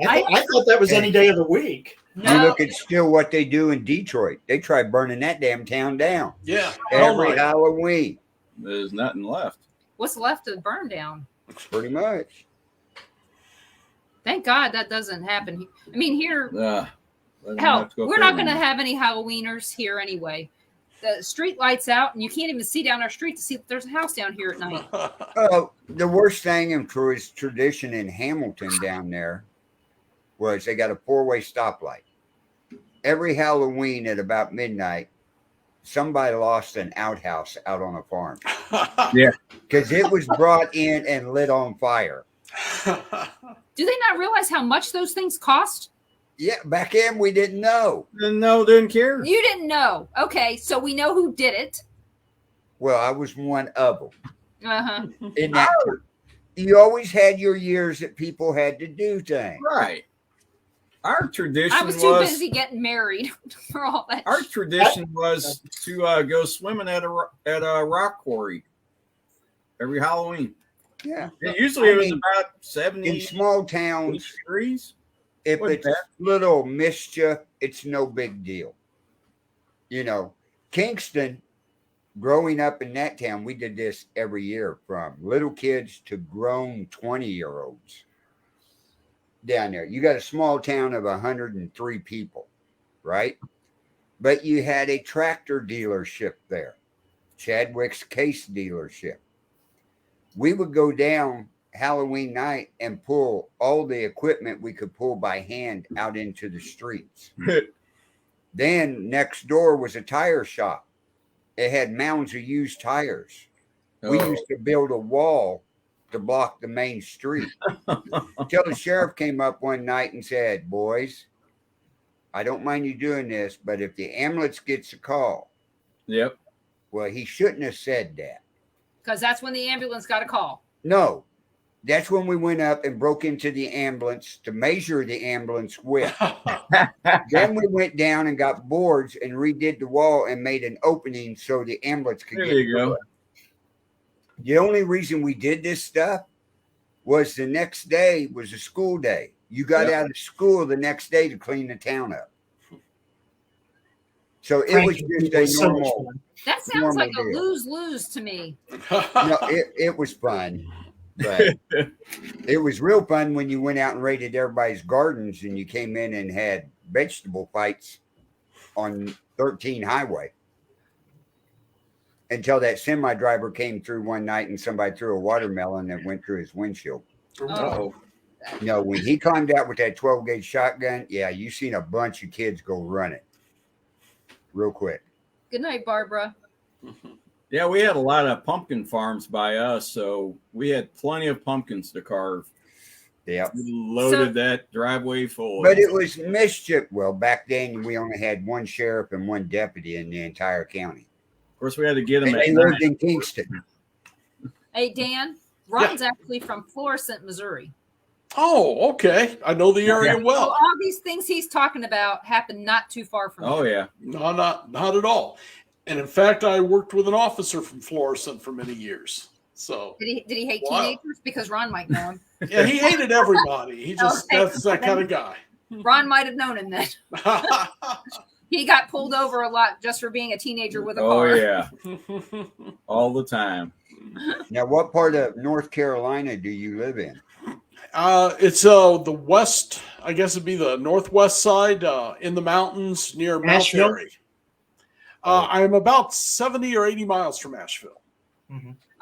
I thought that was any day of the week. No. You look at still what they do in Detroit. They try burning that damn town down. Yeah. Every Halloween. There's nothing left. What's left to burn down? Pretty much. Thank God that doesn't happen. I mean, here, hell, we're not going to have any Halloweeners here anyway. The street lights out, and you can't even see down our street to see if there's a house down here at night. The worst thing in Troy's tradition in Hamilton down there was they got a 4-way stoplight. Every Halloween at about midnight, somebody lost an outhouse out on a farm. Yeah. Because it was brought in and lit on fire. Do they not realize how much those things cost? Yeah, back in we didn't know. Didn't care. You didn't know. Okay, so we know who did it. Well, I was one of them. Uh-huh. In that, you always had your years that people had to do things. Right. Our tradition I was too busy getting married for all that. Our tradition was to go swimming at a rock quarry every Halloween. Yeah. And usually it was about 70 in small towns degrees. If it's little mischief, it's no big deal. You know, Kingston, growing up in that town, we did this every year from little kids to grown 20-year-olds down there. You got a small town of 103 people, right? But you had a tractor dealership there. Chadwick's Case dealership. We would go down Halloween night and pull all the equipment we could pull by hand out into the streets. Then next door was a tire shop. It had mounds of used tires. We used to build a wall to block the main street until the sheriff came up one night and said, "Boys, I don't mind you doing this, but if the ambulance gets a call." Yep. Well, he shouldn't have said that. Because that's when the ambulance got a call. No, that's when we went up and broke into the ambulance to measure the ambulance width. Then we went down and got boards and redid the wall and made an opening so the ambulance could There get you through go. it. The only reason we did this stuff was the next day was a school day. You got out of school the next day to clean the town up. So it was just a So much normal. fun. That sounds like a Normal deal. lose-lose to me. No, it was fun, but it was real fun when you went out and raided everybody's gardens and you came in and had vegetable fights on 13 Highway. Until that semi driver came through one night and somebody threw a watermelon that went through his windshield. Oh. No, when he climbed out with that 12 gauge shotgun, yeah, you seen a bunch of kids go running real quick. Good night, Barbara. Yeah, we had a lot of pumpkin farms by us, so we had plenty of pumpkins to carve. Yeah. We loaded that driveway full. But it was mischief. Well, back then we only had one sheriff and one deputy in the entire county. Of course, we had to get them And at they night. lived in Kingston. Hey, Dan, Ron's actually from Florissant, Missouri. Oh, okay. I know the area So well. all these things he's talking about happened not too far from Oh, here. yeah. No, not at all. And in fact, I worked with an officer from Florissant for many years. So Did he hate Wow. teenagers? Because Ron might know him. yeah, he hated everybody. He just Okay. that's that kind of guy. Ron might have known him then. He got pulled over a lot just for being a teenager with a Oh, car. yeah. All the time. Now, what part of North Carolina do you live in? It's the west. I guess it'd be the northwest side in the mountains near Mount Asheville? Airy. I'm about 70 or 80 miles from Asheville.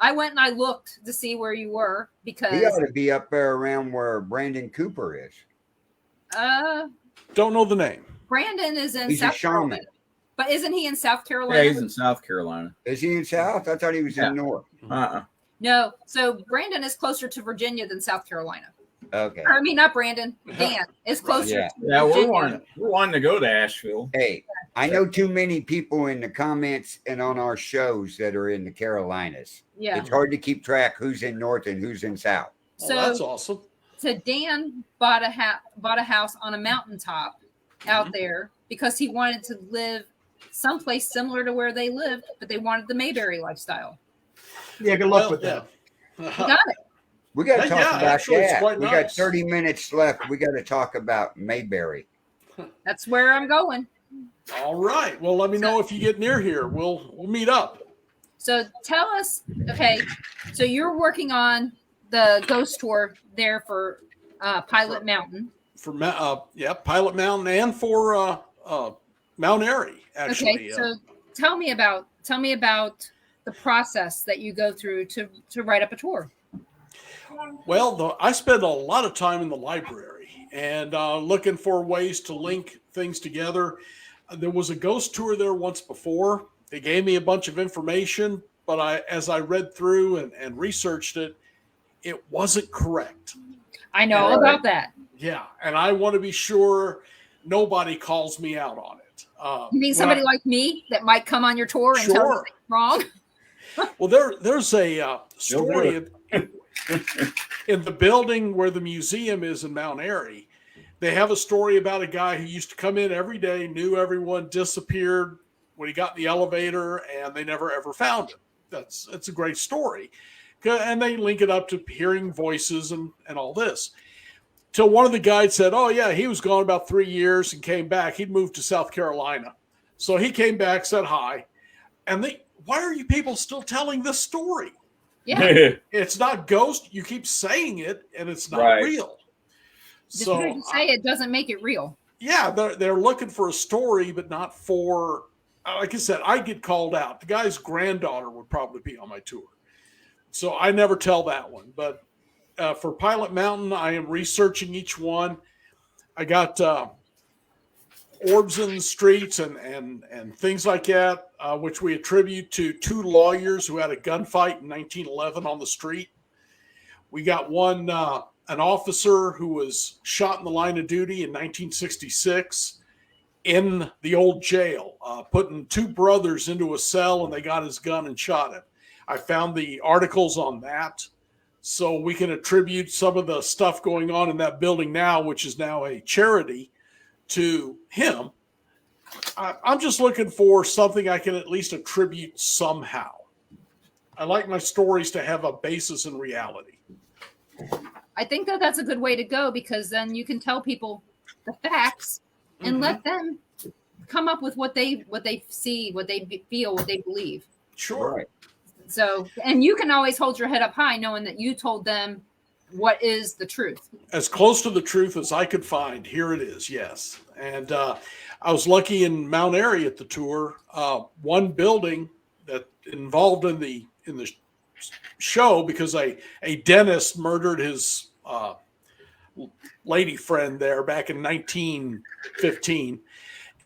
I went and I looked to see where you were because He ought to be up there around where Brandon Cooper is. Don't know the name. Brandon is in He's a South Carolina. shaman. But isn't he in South Carolina? Yeah, he's in South Carolina. Is he in South? I thought he was Yeah. in North. Uh-uh. No. So Brandon is closer to Virginia than South Carolina. Okay. Or, I mean, not Brandon. Dan is closer Yeah. to Yeah, Virginia. we're wanting to go to Asheville. Hey, I know too many people in the comments and on our shows that are in the Carolinas. Yeah. It's hard to keep track who's in North and who's in South. Oh, So that's awesome. So Dan bought a house on a mountaintop out there because he wanted to live someplace similar to where they lived, but they wanted the Mayberry lifestyle. Yeah, good luck with that. He got it. We got to Yeah, talk about actually, it's that. quite We got nice. 30 minutes left. We got to talk about Mayberry. That's where I'm going. All right. Well, let me know if you get near here. We'll meet up. So tell us, okay, so you're working on the ghost tour there for Pilot Mountain. For Pilot Mountain and for Mount Airy. Actually, Okay, so tell me about the process that you go through to write up a tour. well, I spend a lot of time in the library and looking for ways to link things together. There was a ghost tour there once before. They gave me a bunch of information, but as I read through and researched it, it wasn't correct. I know all about that. Yeah, and I want to be sure nobody calls me out on it. You mean somebody like me that might come on your tour and tell you Sure. something wrong? Well, there's a story in the building where the museum is in Mount Airy. They have a story about a guy who used to come in every day, knew everyone, disappeared when he got in the elevator, and they never ever found him. That's a great story. And they link it up to hearing voices and all this. Till one of the guides said, oh, yeah, he was gone about 3 years and came back. He'd moved to South Carolina. So he came back, said hi. And why are you people still telling this story? Yeah. It's not ghost. You keep saying it, and it's not Right. real. Just So because you say it doesn't make it real. yeah, they're looking for a story, but not for like I said, I get called out. The guy's granddaughter would probably be on my tour. So I never tell that one. But for Pilot Mountain, I am researching each one. I got orbs in the streets and things like that, which we attribute to two lawyers who had a gunfight in 1911 on the street. We got one, an officer who was shot in the line of duty in 1966 in the old jail, putting two brothers into a cell, and they got his gun and shot him. I found the articles on that. So we can attribute some of the stuff going on in that building now, which is now a charity, to him. I'm just looking for something I can at least attribute somehow. I like my stories to have a basis in reality. I think that that's a good way to go, because then you can tell people the facts and let them come up with what they see, what they feel, what they believe. Sure. Right. So, and you can always hold your head up high knowing that you told them what is the truth. As close to the truth as I could find. Here it is. Yes. And I was lucky in Mount Airy at the tour. One building that involved in the show, because a dentist murdered his lady friend there back in 1915.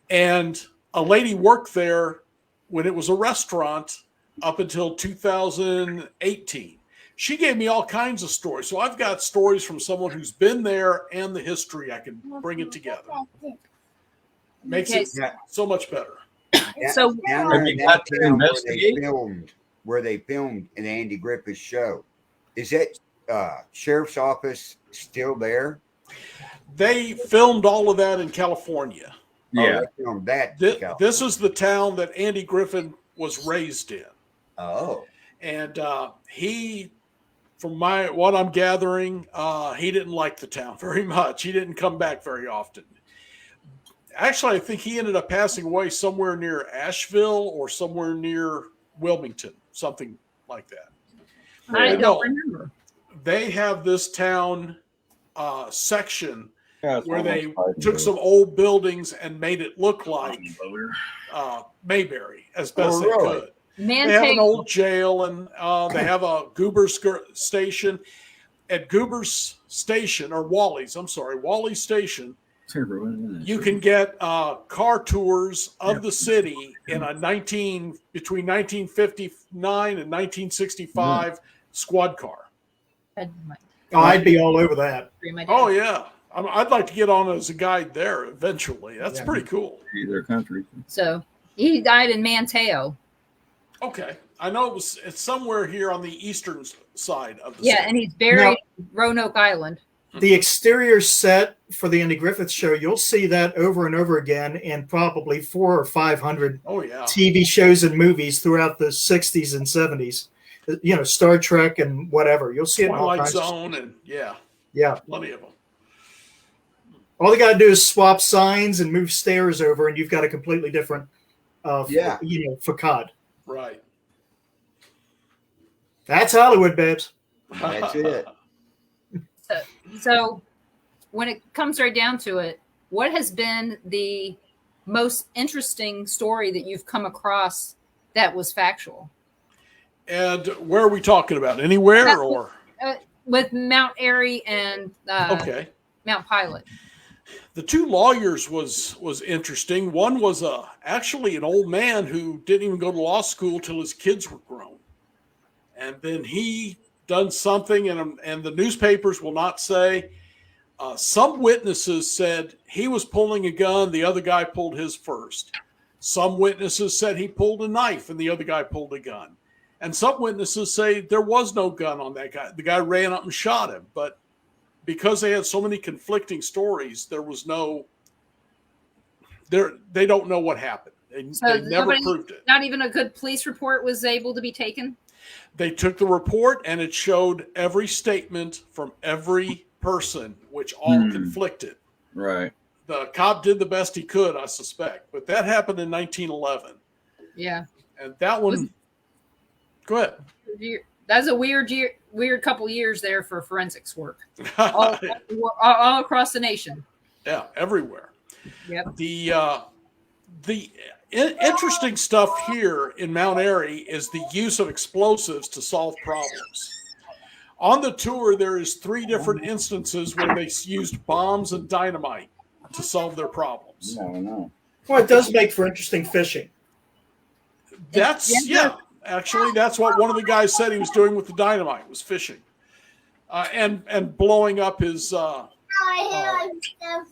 And a lady worked there when it was a restaurant up until 2018. She gave me all kinds of stories. So I've got stories from someone who's been there and the history. I can bring it together. Makes it so much better. So Down you in got that to town investigate? where they filmed an Andy Griffith show. Is that sheriff's office still there? They filmed all of that in California. Yeah. Oh, they filmed that. This is the town that Andy Griffith was raised in. Oh. And he, from what I'm gathering, he didn't like the town very much. He didn't come back very often. Actually, I think he ended up passing away somewhere near Asheville or somewhere near Wilmington, something like that. I don't remember. They have this town section Yeah, where they took some old buildings and made it look like Mayberry as best they could. They have an old jail, and they have a Goober's station. At Goober's station, or Wally's station, you can get car tours of the city in a between 1959 and 1965 squad car. I'd be all over that. Oh yeah, I'd like to get on as a guide there eventually. That's pretty cool. Their country. So he died in Manteo. Okay, I know it's somewhere here on the eastern side of the city. And he's buried in Roanoke Island. The exterior set for the Andy Griffith show, you'll see that over and over again in probably 400 or 500 TV shows and movies throughout the 60s and 70s. You know, Star Trek and whatever. You'll see it in all Twilight kinds of Zone and plenty of them. All they got to do is swap signs and move stairs over, and you've got a completely different facade. Right. That's Hollywood, babes. That's it. So when it comes right down to it, what has been the most interesting story that you've come across that was factual? And where are we talking about? Anywhere or? With Mount Airy and Mount Pilot. The two lawyers was interesting. One was actually an old man who didn't even go to law school till his kids were grown. And then he done something, and the newspapers will not say. Some witnesses said he was pulling a gun, the other guy pulled his first. Some witnesses said he pulled a knife and the other guy pulled a gun. And some witnesses say there was no gun on that guy. The guy ran up and shot him. But because they had so many conflicting stories, there was they don't know what happened. They never proved it. Not even a good police report was able to be taken? They took the report, and it showed every statement from every person, which all conflicted. Right. The cop did the best he could, I suspect. But that happened in 1911. Yeah. And that one... Go ahead. That's a weird couple years there for forensics work. all across the nation. Yeah, everywhere. Yep. The interesting stuff here in Mount Airy is the use of explosives to solve problems. On the tour, there is 3 different instances where they used bombs and dynamite to solve their problems. No. Well, it does make for interesting fishing. Actually, that's what one of the guys said he was doing with the dynamite, was fishing. And blowing up his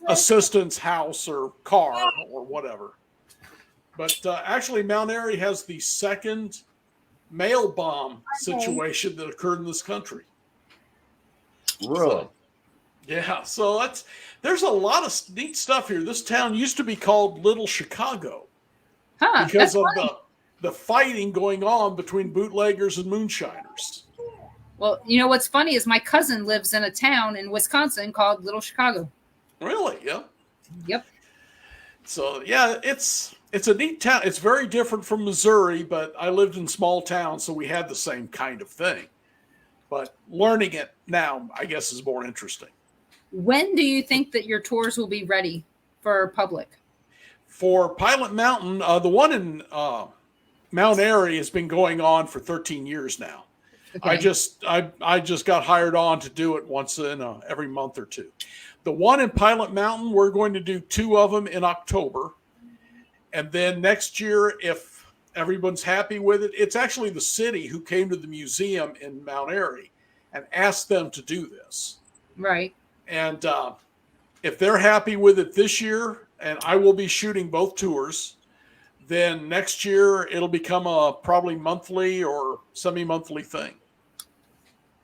assistant's house or car or whatever. But actually, Mount Airy has the second mail bomb situation that occurred in this country. Really? Yeah, so there's a lot of neat stuff here. This town used to be called Little Chicago because of the fighting going on between bootleggers and moonshiners. Well, you know what's funny is my cousin lives in a town in Wisconsin called Little Chicago. Really? Yeah. Yep. So yeah, it's a neat town. It's very different from Missouri, but I lived in small towns, so we had the same kind of thing. But learning it now, I guess, is more interesting. When do you think that your tours will be ready for public? For Pilot Mountain, the one in Mount Airy has been going on for 13 years now. Okay. I just got hired on to do it once in every month or two. The one in Pilot Mountain, we're going to do 2 of them in October. And then next year, if everyone's happy with it, it's actually the city who came to the museum in Mount Airy and asked them to do this. Right. And if they're happy with it this year, and I will be shooting both tours, then next year it'll become a probably monthly or semi-monthly thing.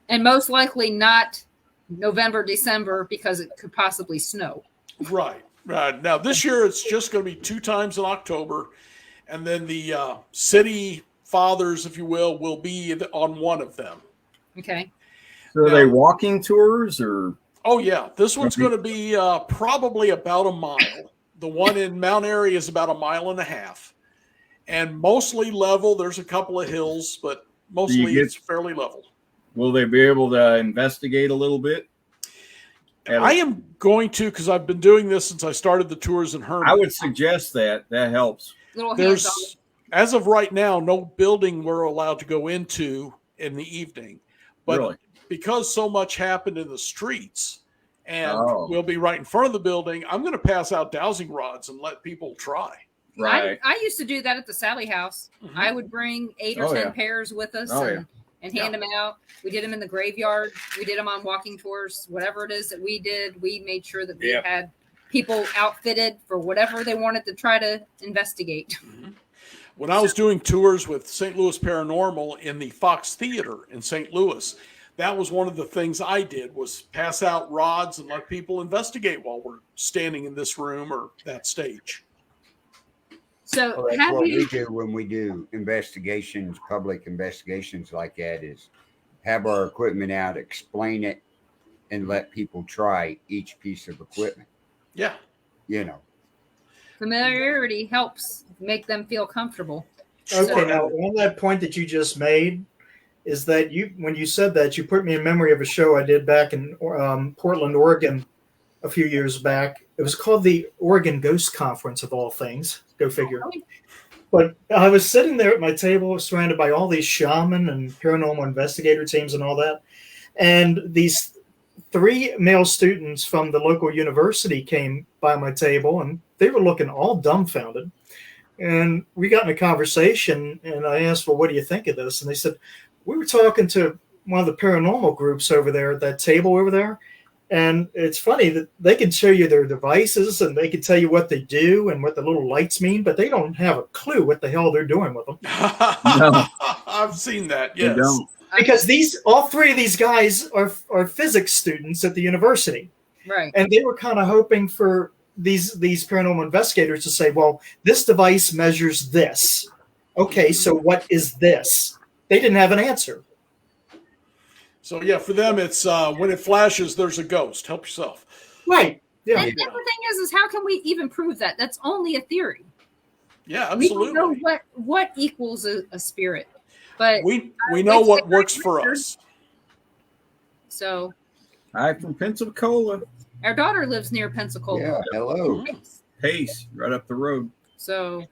And most likely not November, December, because it could possibly snow. Right. Now, this year it's just going to be 2 times in October. And then the city fathers, if you will be on one of them. Okay. So are they walking tours or? Oh, yeah. This one's going to be probably about a mile. The one in Mount Airy is about 1.5 miles. And mostly level. There's a couple of hills, but mostly it's fairly level. Will they be able to investigate a little bit? I am going to, because I've been doing this since I started the tours in Herman. I would suggest that helps. There's, as of right now, no building we're allowed to go into in the evening. But really? Because so much happened in the streets and we'll be right in front of the building, I'm going to pass out dowsing rods and let people try. Right. I used to do that at the Sally House. Mm-hmm. I would bring 8 or 10 pairs with us and hand them out. We did them in the graveyard. We did them on walking tours. Whatever it is that we did, we made sure that we had people outfitted for whatever they wanted to try to investigate. Mm-hmm. When I was doing tours with St. Louis Paranormal in the Fox Theater in St. Louis, that was one of the things I did, was pass out rods and let people investigate while we're standing in this room or that stage. So that's what we do when we do investigations, public investigations like that, is have our equipment out, explain it, and let people try each piece of equipment. Yeah. You know. Familiarity helps make them feel comfortable. Okay, now on that point that you just made, is that when you said that, you put me in memory of a show I did back in Portland, Oregon, a few years back. It was called the Oregon Ghost Conference, of all things. Go figure. But I was sitting there at my table, surrounded by all these shaman and paranormal investigator teams and all that. And these 3 male students from the local university came by my table, and they were looking all dumbfounded. And we got in a conversation, and I asked, well, what do you think of this? And they said, we were talking to one of the paranormal groups over there at that table over there. And it's funny that they can show you their devices and they can tell you what they do and what the little lights mean, but they don't have a clue what the hell they're doing with them. No. I've seen that, yes. Because all 3 of these guys are physics students at the university. Right. And they were kind of hoping for these paranormal investigators to say, well, this device measures this. Okay, so what is this? They didn't have an answer. So, yeah, for them, it's when it flashes, there's a ghost. Help yourself. Right. Yeah. And the thing is how can we even prove that? That's only a theory. Yeah, absolutely. We don't know what equals a spirit. But we know what works for us. So. Hi from Pensacola. Our daughter lives near Pensacola. Yeah, hello. Pace, right up the road. So.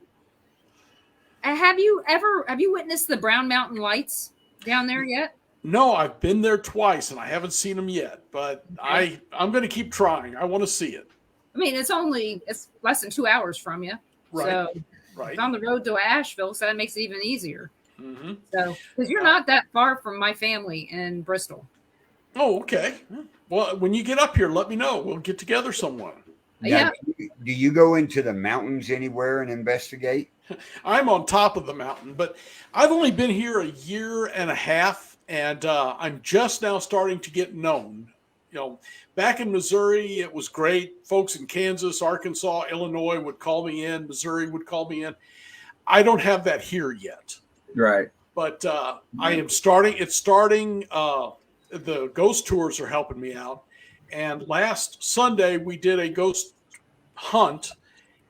have you witnessed the Brown Mountain lights down there yet? No, I've been there twice and I haven't seen them yet, but I'm going to keep trying. I want to see it. I mean, it's less than 2 hours from you. Right. So Right. it's on the road to Asheville, so that makes it even easier. Mm-hmm. So, because you're not that far from my family in Bristol. Oh, okay. Well, when you get up here, let me know. We'll get together someone. Yeah. Do you go into the mountains anywhere and investigate? I'm on top of the mountain, but I've only been here a year and a half, and I'm just now starting to get known. You know, back in Missouri, it was great. Folks in Kansas, Arkansas, Illinois would call me in. Missouri would call me in. I don't have that here yet. Right. But I am starting. It's starting. The ghost tours are helping me out. And last Sunday, we did a ghost hunt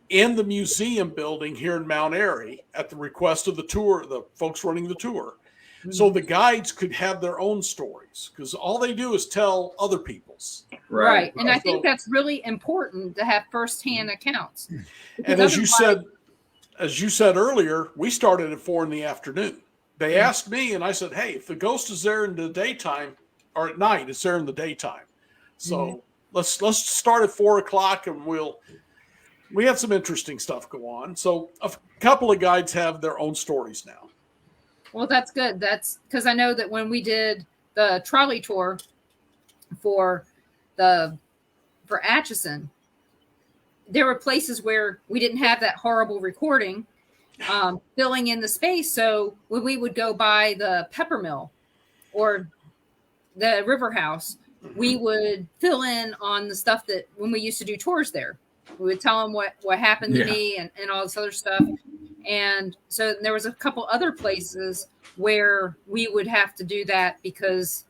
in the museum building here in Mount Airy at the request of the folks running the tour. So the guides could have their own stories because all they do is tell other people's. Right. And I think that's really important to have firsthand accounts. And as you said earlier, we started at 4 p.m. They asked me, and I said, "Hey, if the ghost is there in the daytime or at night, it's there in the daytime. So let's start at 4 o'clock, and we have some interesting stuff go on." So a couple of guides have their own stories now. Well, that's good. That's because I know that when we did the trolley tour for Atchison, there were places where we didn't have that horrible recording filling in the space. So when we would go by the pepper mill or the river house, we would fill in on the stuff that when we used to do tours there, we would tell them what happened to me and all this other stuff. And so there was a couple other places where we would have to do that because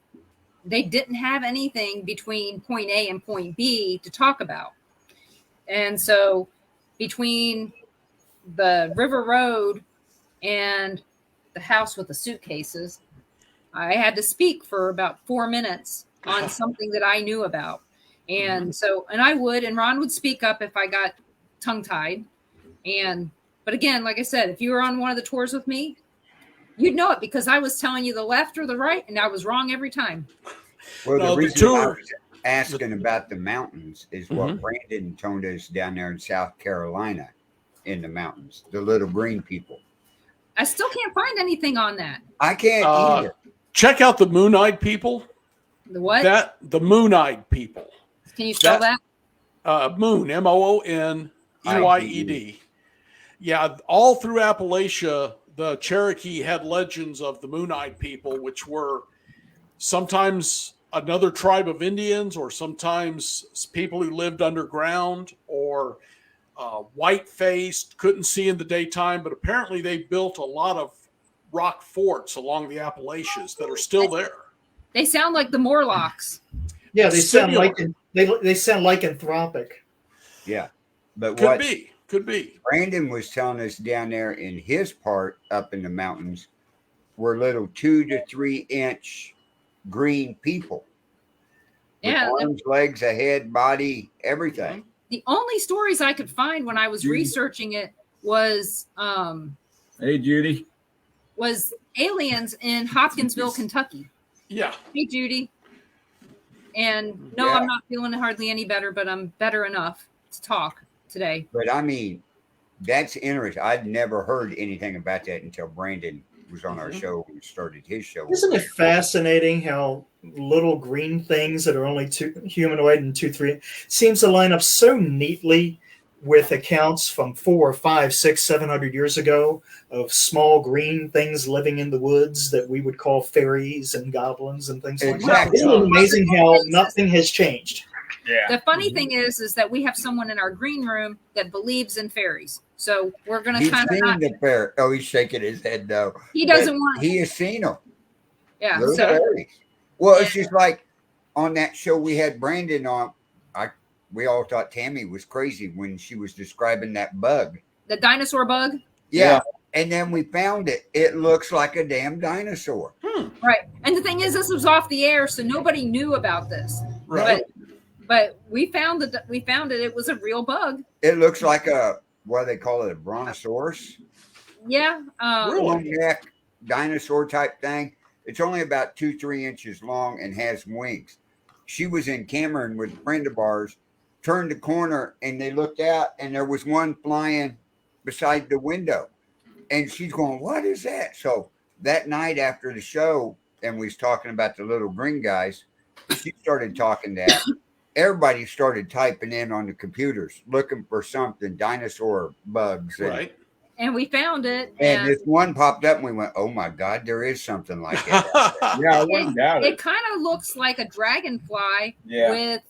they didn't have anything between point A and point B to talk about. And so between the River Road and the house with the suitcases, I had to speak for about 4 minutes on something that I knew about. And so, and Ron would speak up if I got tongue tied. But again, like I said, if you were on one of the tours with me, you'd know it because I was telling you the left or the right, and I was wrong every time. Well, the reason I was asking about the mountains is what Brandon told us down there in South Carolina in the mountains, the little green people. I still can't find anything on that. I can't either. Check out the Moon-Eyed people. The what? The Moon-Eyed people. Can you spell that? Moon, Mooneyed. Yeah, all through Appalachia, the Cherokee had legends of the Moon-Eyed people, which were sometimes another tribe of Indians or sometimes people who lived underground or white-faced, couldn't see in the daytime, but apparently they built a lot of rock forts along the Appalachians that are still there. They sound like the Morlocks. Yeah, they sound lycanthropic. Yeah, but could be. Brandon was telling us down there in his part up in the mountains were little 2 to 3 inch green people. Yeah, with arms, legs, a head, body, everything. The only stories I could find when I was researching it was hey Judy. Was aliens in Hopkinsville, Kentucky. Yeah. Hey Judy. And no, I'm not feeling hardly any better, but I'm better enough to talk today. But I mean, that's interesting. I'd never heard anything about that until Brandon was on our show and started his show. Isn't it fascinating how little green things that are only humanoid and 2-3 seems to line up so neatly with accounts from 400, 500, 600, 700 years ago of small green things living in the woods that we would call fairies and goblins and things like that. Isn't it amazing how nothing has changed? Yeah. The funny thing is that we have someone in our green room that believes in fairies. So we're going to kind of not. The fairy. Oh, he's shaking his head no. He doesn't want. He has seen them. Yeah. Those fairies. Well, it's just like on that show we had Brandon on. We all thought Tammy was crazy when she was describing that bug. The dinosaur bug? Yeah. And then we found it. It looks like a damn dinosaur. Right. And the thing is, this was off the air, so nobody knew about this. Right. But we found it. It was a real bug. It looks like what do they call it? A brontosaurus? Yeah. long neck, dinosaur type thing. It's only about 2-3 inches long and has wings. She was in Cameron with a friend of ours, turned the corner and they looked out and there was one flying beside the window. And she's going, "What is that?" So that night after the show, and we was talking about the little green guys, she started talking that. Everybody started typing in on the computers looking for something, dinosaur bugs. Right. And we found it. And this one popped up and we went, "Oh my God, there is something like that." Yeah, I wouldn't doubt It it. kind of looks like a dragonfly Yeah. with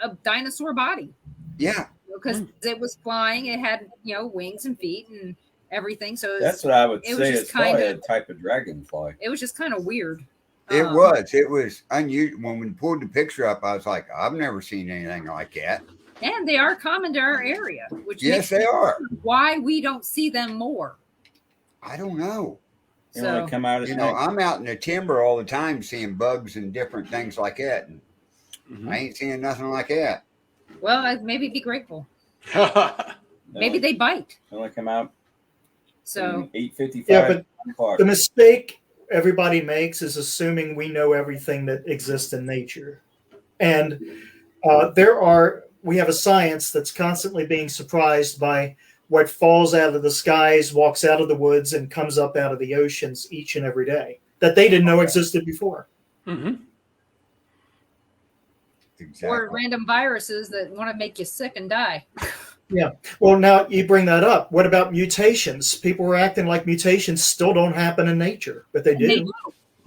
a dinosaur body. Yeah. Because it was flying. It had, wings and feet and everything. So That's what I would it was say. just It's probably kinda- a type of dragonfly. it was just kind of weird. It was unusual. When we pulled the picture up, I was like, "I've never seen anything like that." And they are common to our area, which Yes, makes they me are. wonder why we don't see them more. I don't know. You So only come out at You know, night. I'm out in the timber all the time seeing bugs and different things like that. And Mhm. I ain't seeing nothing like that. well, maybe be grateful. No, Maybe they bite. only come out So 8:55. Yeah, but 9 o'clock. the mistake everybody makes is assuming we know everything that exists in nature. And we have a science that's constantly being surprised by what falls out of the skies, walks out of the woods, and comes up out of the oceans each and every day that they didn't know existed before. Mm-hmm. Exactly. or random viruses that want to make you sick and die. Yeah. Well, now you bring that up. What about mutations? People were acting like mutations still don't happen in nature, but they They do. do.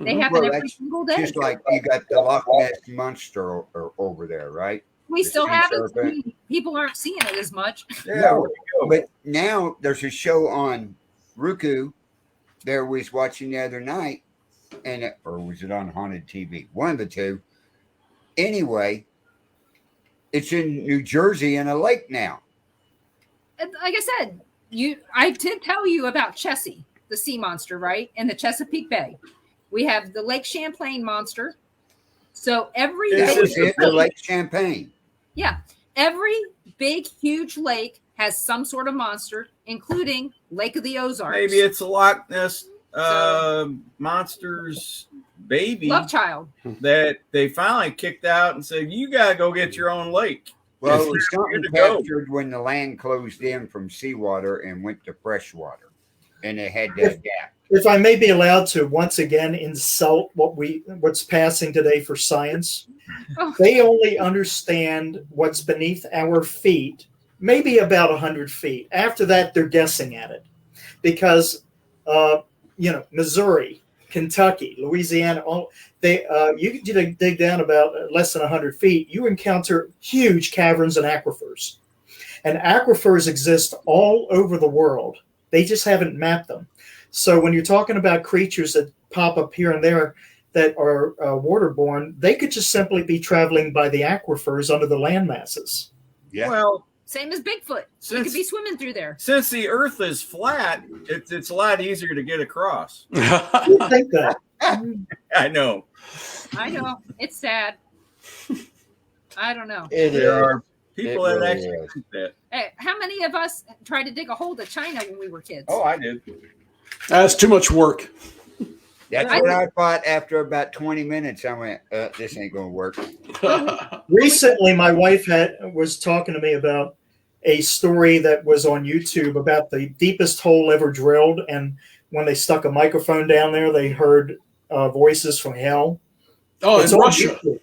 They Mhm. happen Well, every that's single day. Just like you got the Loch Ness monster over there, right? We the still sea have it. serpent. People aren't seeing it as much. Yeah, where'd it go? But now there's a show on Roku. There was watching the other night, or was it on Haunted TV? One of the two. Anyway, it's in New Jersey in a lake now. And like I said, I did tell you about Chessie, the sea monster, right? In the Chesapeake Bay. We have the Lake Champlain monster. So every This big, is it, the Lake Champagne. every big, huge lake has some sort of monster, including Lake of the Ozarks. Maybe it's a Loch Ness monster's baby Love Child. that they finally kicked out and said, "You got to go get your own lake." Well, It's it was here something to go. captured when the land closed in from seawater and went to freshwater, and they had that gap. If I may be allowed to once again insult what's passing today for science, Oh. they only understand what's beneath our feet, maybe about 100 feet. After that, they're guessing at it, because Missouri, Kentucky, Louisiana, you dig down about less than 100 feet, you encounter huge caverns and aquifers, and aquifers exist all over the world. They just haven't mapped them. So when you're talking about creatures that pop up here and there that are waterborne, they could just simply be traveling by the aquifers under the land masses. Yeah. Well, Same as Bigfoot. You could be swimming through there. since the Earth is flat, it's a lot easier to get across. You think that? I know. I know. It's sad. I don't know. There are people It that really actually is. think that. Hey, how many of us tried to dig a hole to China when we were kids? Oh, I did. That's too much work. That's what I thought after about 20 minutes. I went, this ain't going to work. Recently, my wife was talking to me about a story that was on YouTube about the deepest hole ever drilled, and when they stuck a microphone down there, they heard voices from hell. Oh, It's in on Russia. YouTube.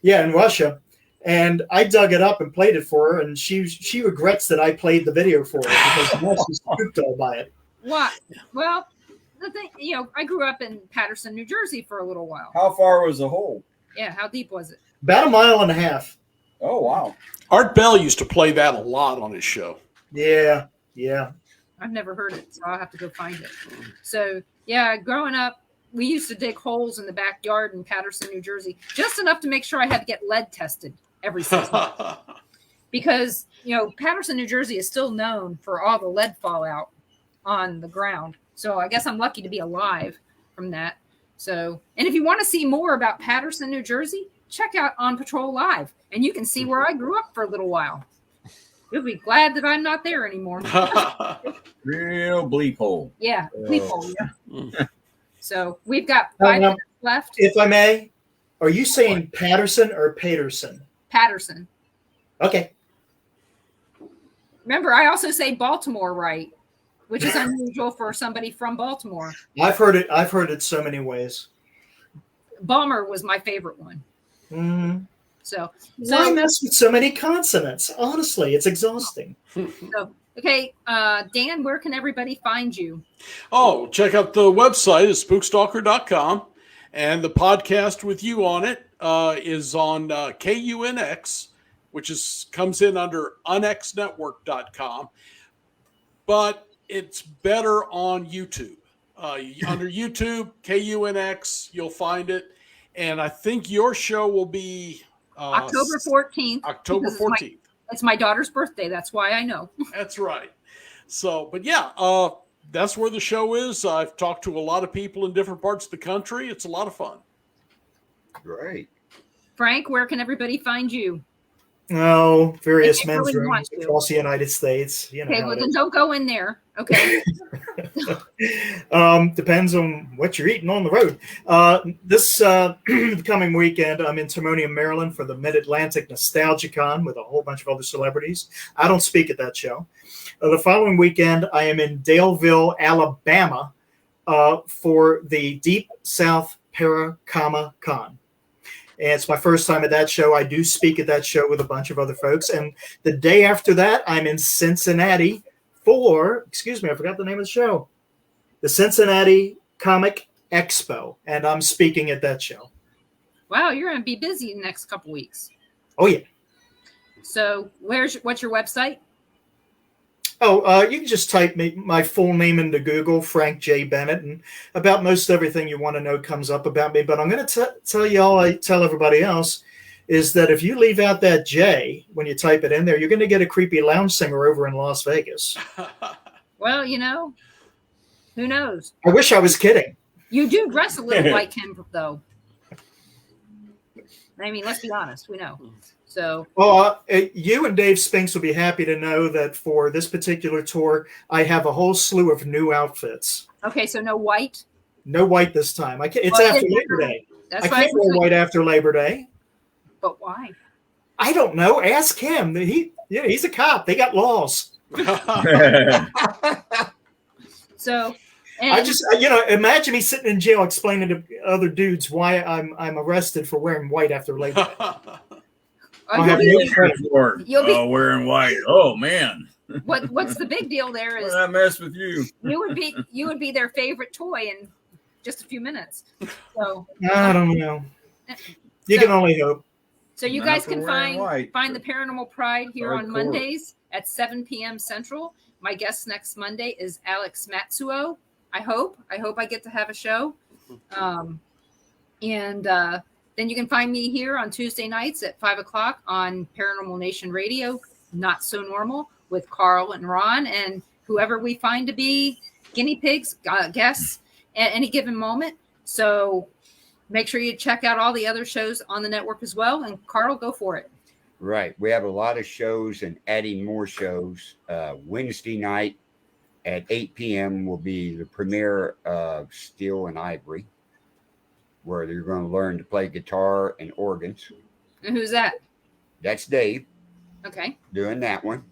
Yeah, in Russia. And I dug it up and played it for her, and she regrets that I played the video for her because now she's spooked all by it. What? Well, the thing, I grew up in Patterson, New Jersey for a little while. How far was the hole? Yeah, how deep was it? About 1.5 miles. Oh, wow. Art Bell used to play that a lot on his show. Yeah. I've never heard it, so I'll have to go find it. So, yeah, growing up, we used to dig holes in the backyard in Patterson, New Jersey, just enough to make sure I had to get lead tested every 6 months. Because, Patterson, New Jersey is still known for all the lead fallout on the ground. So I guess I'm lucky to be alive from that. So, and if you want to see more about Patterson, New Jersey, check out On Patrol Live, and you can see where I grew up for a little while. You'll be glad that I'm not there anymore. Real bleep hole. Yeah, people. Yeah. Mm. So we've got 5 minutes left. If I may, are you saying Patterson or Paterson? Patterson. Okay. Remember, I also say Baltimore right, which is unusual for somebody from Baltimore. I've heard it so many ways. Balmer was my favorite one. Mm-hmm. So Why mess with so many consonants? Honestly, it's exhausting. Okay, Dan, where can everybody find you? Oh, check out the website is spookstalker.com, and the podcast with you on it is on KUNX, which comes in under unxnetwork.com, but it's better on YouTube. Under YouTube, KUNX, you'll find it, and I think your show will be October 14th. October 14th. It's my daughter's birthday. That's why I know. That's right. So, but yeah, that's where the show is. I've talked to a lot of people in different parts of the country. It's a lot of fun. Great. Frank, where can everybody find you? Oh, various If you men's really want rooms to. across the United States. You know Okay, how well it then is. don't go in there. Okay. Depends on what you're eating on the road. This coming weekend, I'm in Timonium, Maryland for the Mid-Atlantic NostalgiaCon with a whole bunch of other celebrities. I don't speak at that show. The following weekend, I am in Daleville, Alabama for the Deep South Paracama Con. And it's my first time at that show. I do speak at that show with a bunch of other folks. And the day after that, I'm in Cincinnati for, I forgot the name of the show, the Cincinnati Comic Expo. And I'm speaking at that show. Wow, you're going to be busy the next couple weeks. Oh, yeah. So what's your website? Oh, you can just type my full name into Google, Frank J. Bennett, and about most everything you want to know comes up about me. But I'm going to tell you all I tell everybody else is that if you leave out that J when you type it in there, you're going to get a creepy lounge singer over in Las Vegas. Well, who knows? I wish I was kidding. You do dress a little like him, though. I mean, let's be honest. We know. So, well, you and Dave Spinks will be happy to know that for this particular tour, I have a whole slew of new outfits. Okay, so no white? No white this time. It's after Labor Day. I can't wear white after Labor Day. But why? I don't know. Ask him. He's a cop. They got laws. So, I just, imagine me sitting in jail explaining to other dudes why I'm arrested for wearing white after Labor Day. You'll be wearing white. Oh man. What's the big deal there is I mess with you. You would be their favorite toy in just a few minutes. So I don't know. You can only hope. So you guys can find the Paranormal Pride here on Mondays at 7 p.m. Central. My guest next Monday is Alex Matsuo. I hope I get to have a show. Then you can find me here on Tuesday nights at 5 o'clock on Paranormal Nation Radio, Not So Normal, with Carl and Ron and whoever we find to be guinea pigs, guests at any given moment. So make sure you check out all the other shows on the network as well. And Carl, go for it. Right. We have a lot of shows and adding more shows. Wednesday night at 8 p.m. will be the premiere of Steel and Ivory, where you're going to learn to play guitar and organs. And who's that? That's Dave. Okay. Doing that one.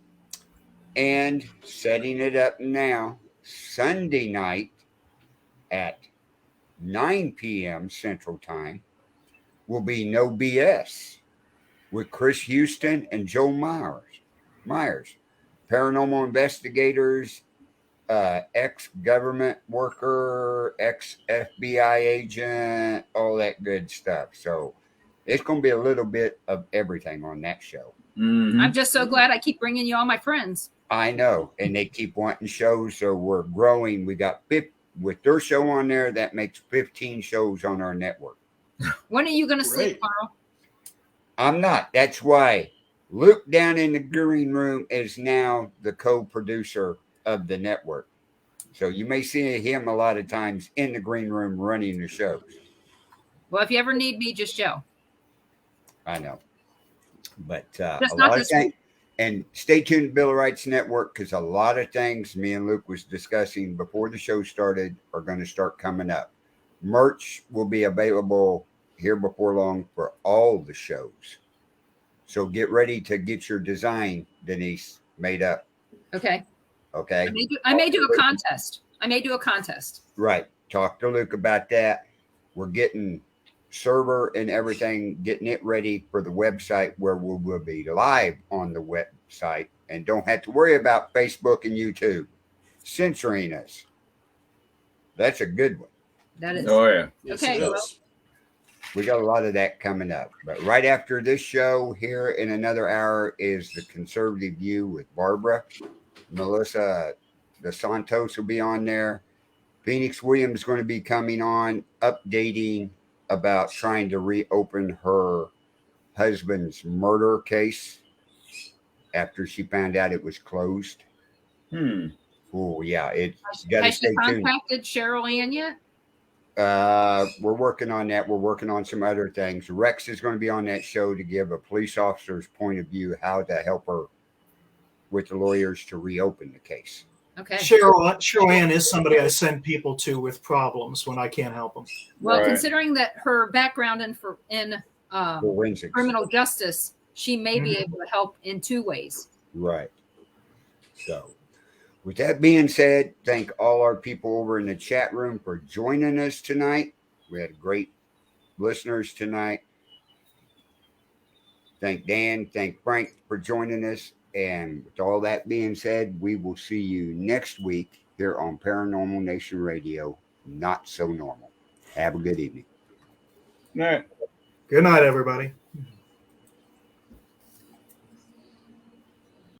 And setting it up now, Sunday night at 9 p.m. Central Time will be No BS with Chris Houston and Joe Myers, paranormal investigators, ex-government worker, ex-FBI agent, all that good stuff. So it's going to be a little bit of everything on that show. Mm-hmm. I'm just so glad I keep bringing you all my friends. I know. And they keep wanting shows. So we're growing. We got with their show on there, that makes 15 shows on our network. When are you going to sleep, Carl? I'm not. That's why Luke down in the green room is now the co-producer of the network. So you may see him a lot of times in the green room running the shows. Well, if you ever need me, just yell. I know. But That's a not lot this of things. And stay tuned to Bill of Rights Network because a lot of things me and Luke was discussing before the show started are going to start coming up. Merch will be available here before long for all the shows. So get ready to get your design, Denise, made up. Okay. Okay. I may do a contest. I may do a contest. Right. Talk to Luke about that. We're getting server and everything, getting it ready for the website where we will be live on the website and don't have to worry about Facebook and YouTube censoring us. That's a good one. That is. Oh yeah. Yes, Okay, it well- is. We got a lot of that coming up. But right after this show, here in another hour, is the Conservative View with Barbara. Melissa DeSantos will be on there. Phoenix Williams is going to be coming on, updating about trying to reopen her husband's murder case after she found out it was closed. Oh, yeah. It's got to Has stay she tuned. contacted Cheryl Ann yet? We're working on that. We're working on some other things. Rex is going to be on that show to give a police officer's point of view how to help her with the lawyers to reopen the case. Okay. Cheryl Ann is somebody I send people to with problems when I can't help them. Well, Right. considering that her background in Forensics. criminal justice, she may be Mhm. able to help in two ways. Right. So, with that being said, thank all our people over in the chat room for joining us tonight. We had great listeners tonight. Thank Dan, thank Frank for joining us. And with all that being said, we will see you next week here on Paranormal Nation Radio. Not so normal. Have a good evening. All right. Good night, everybody.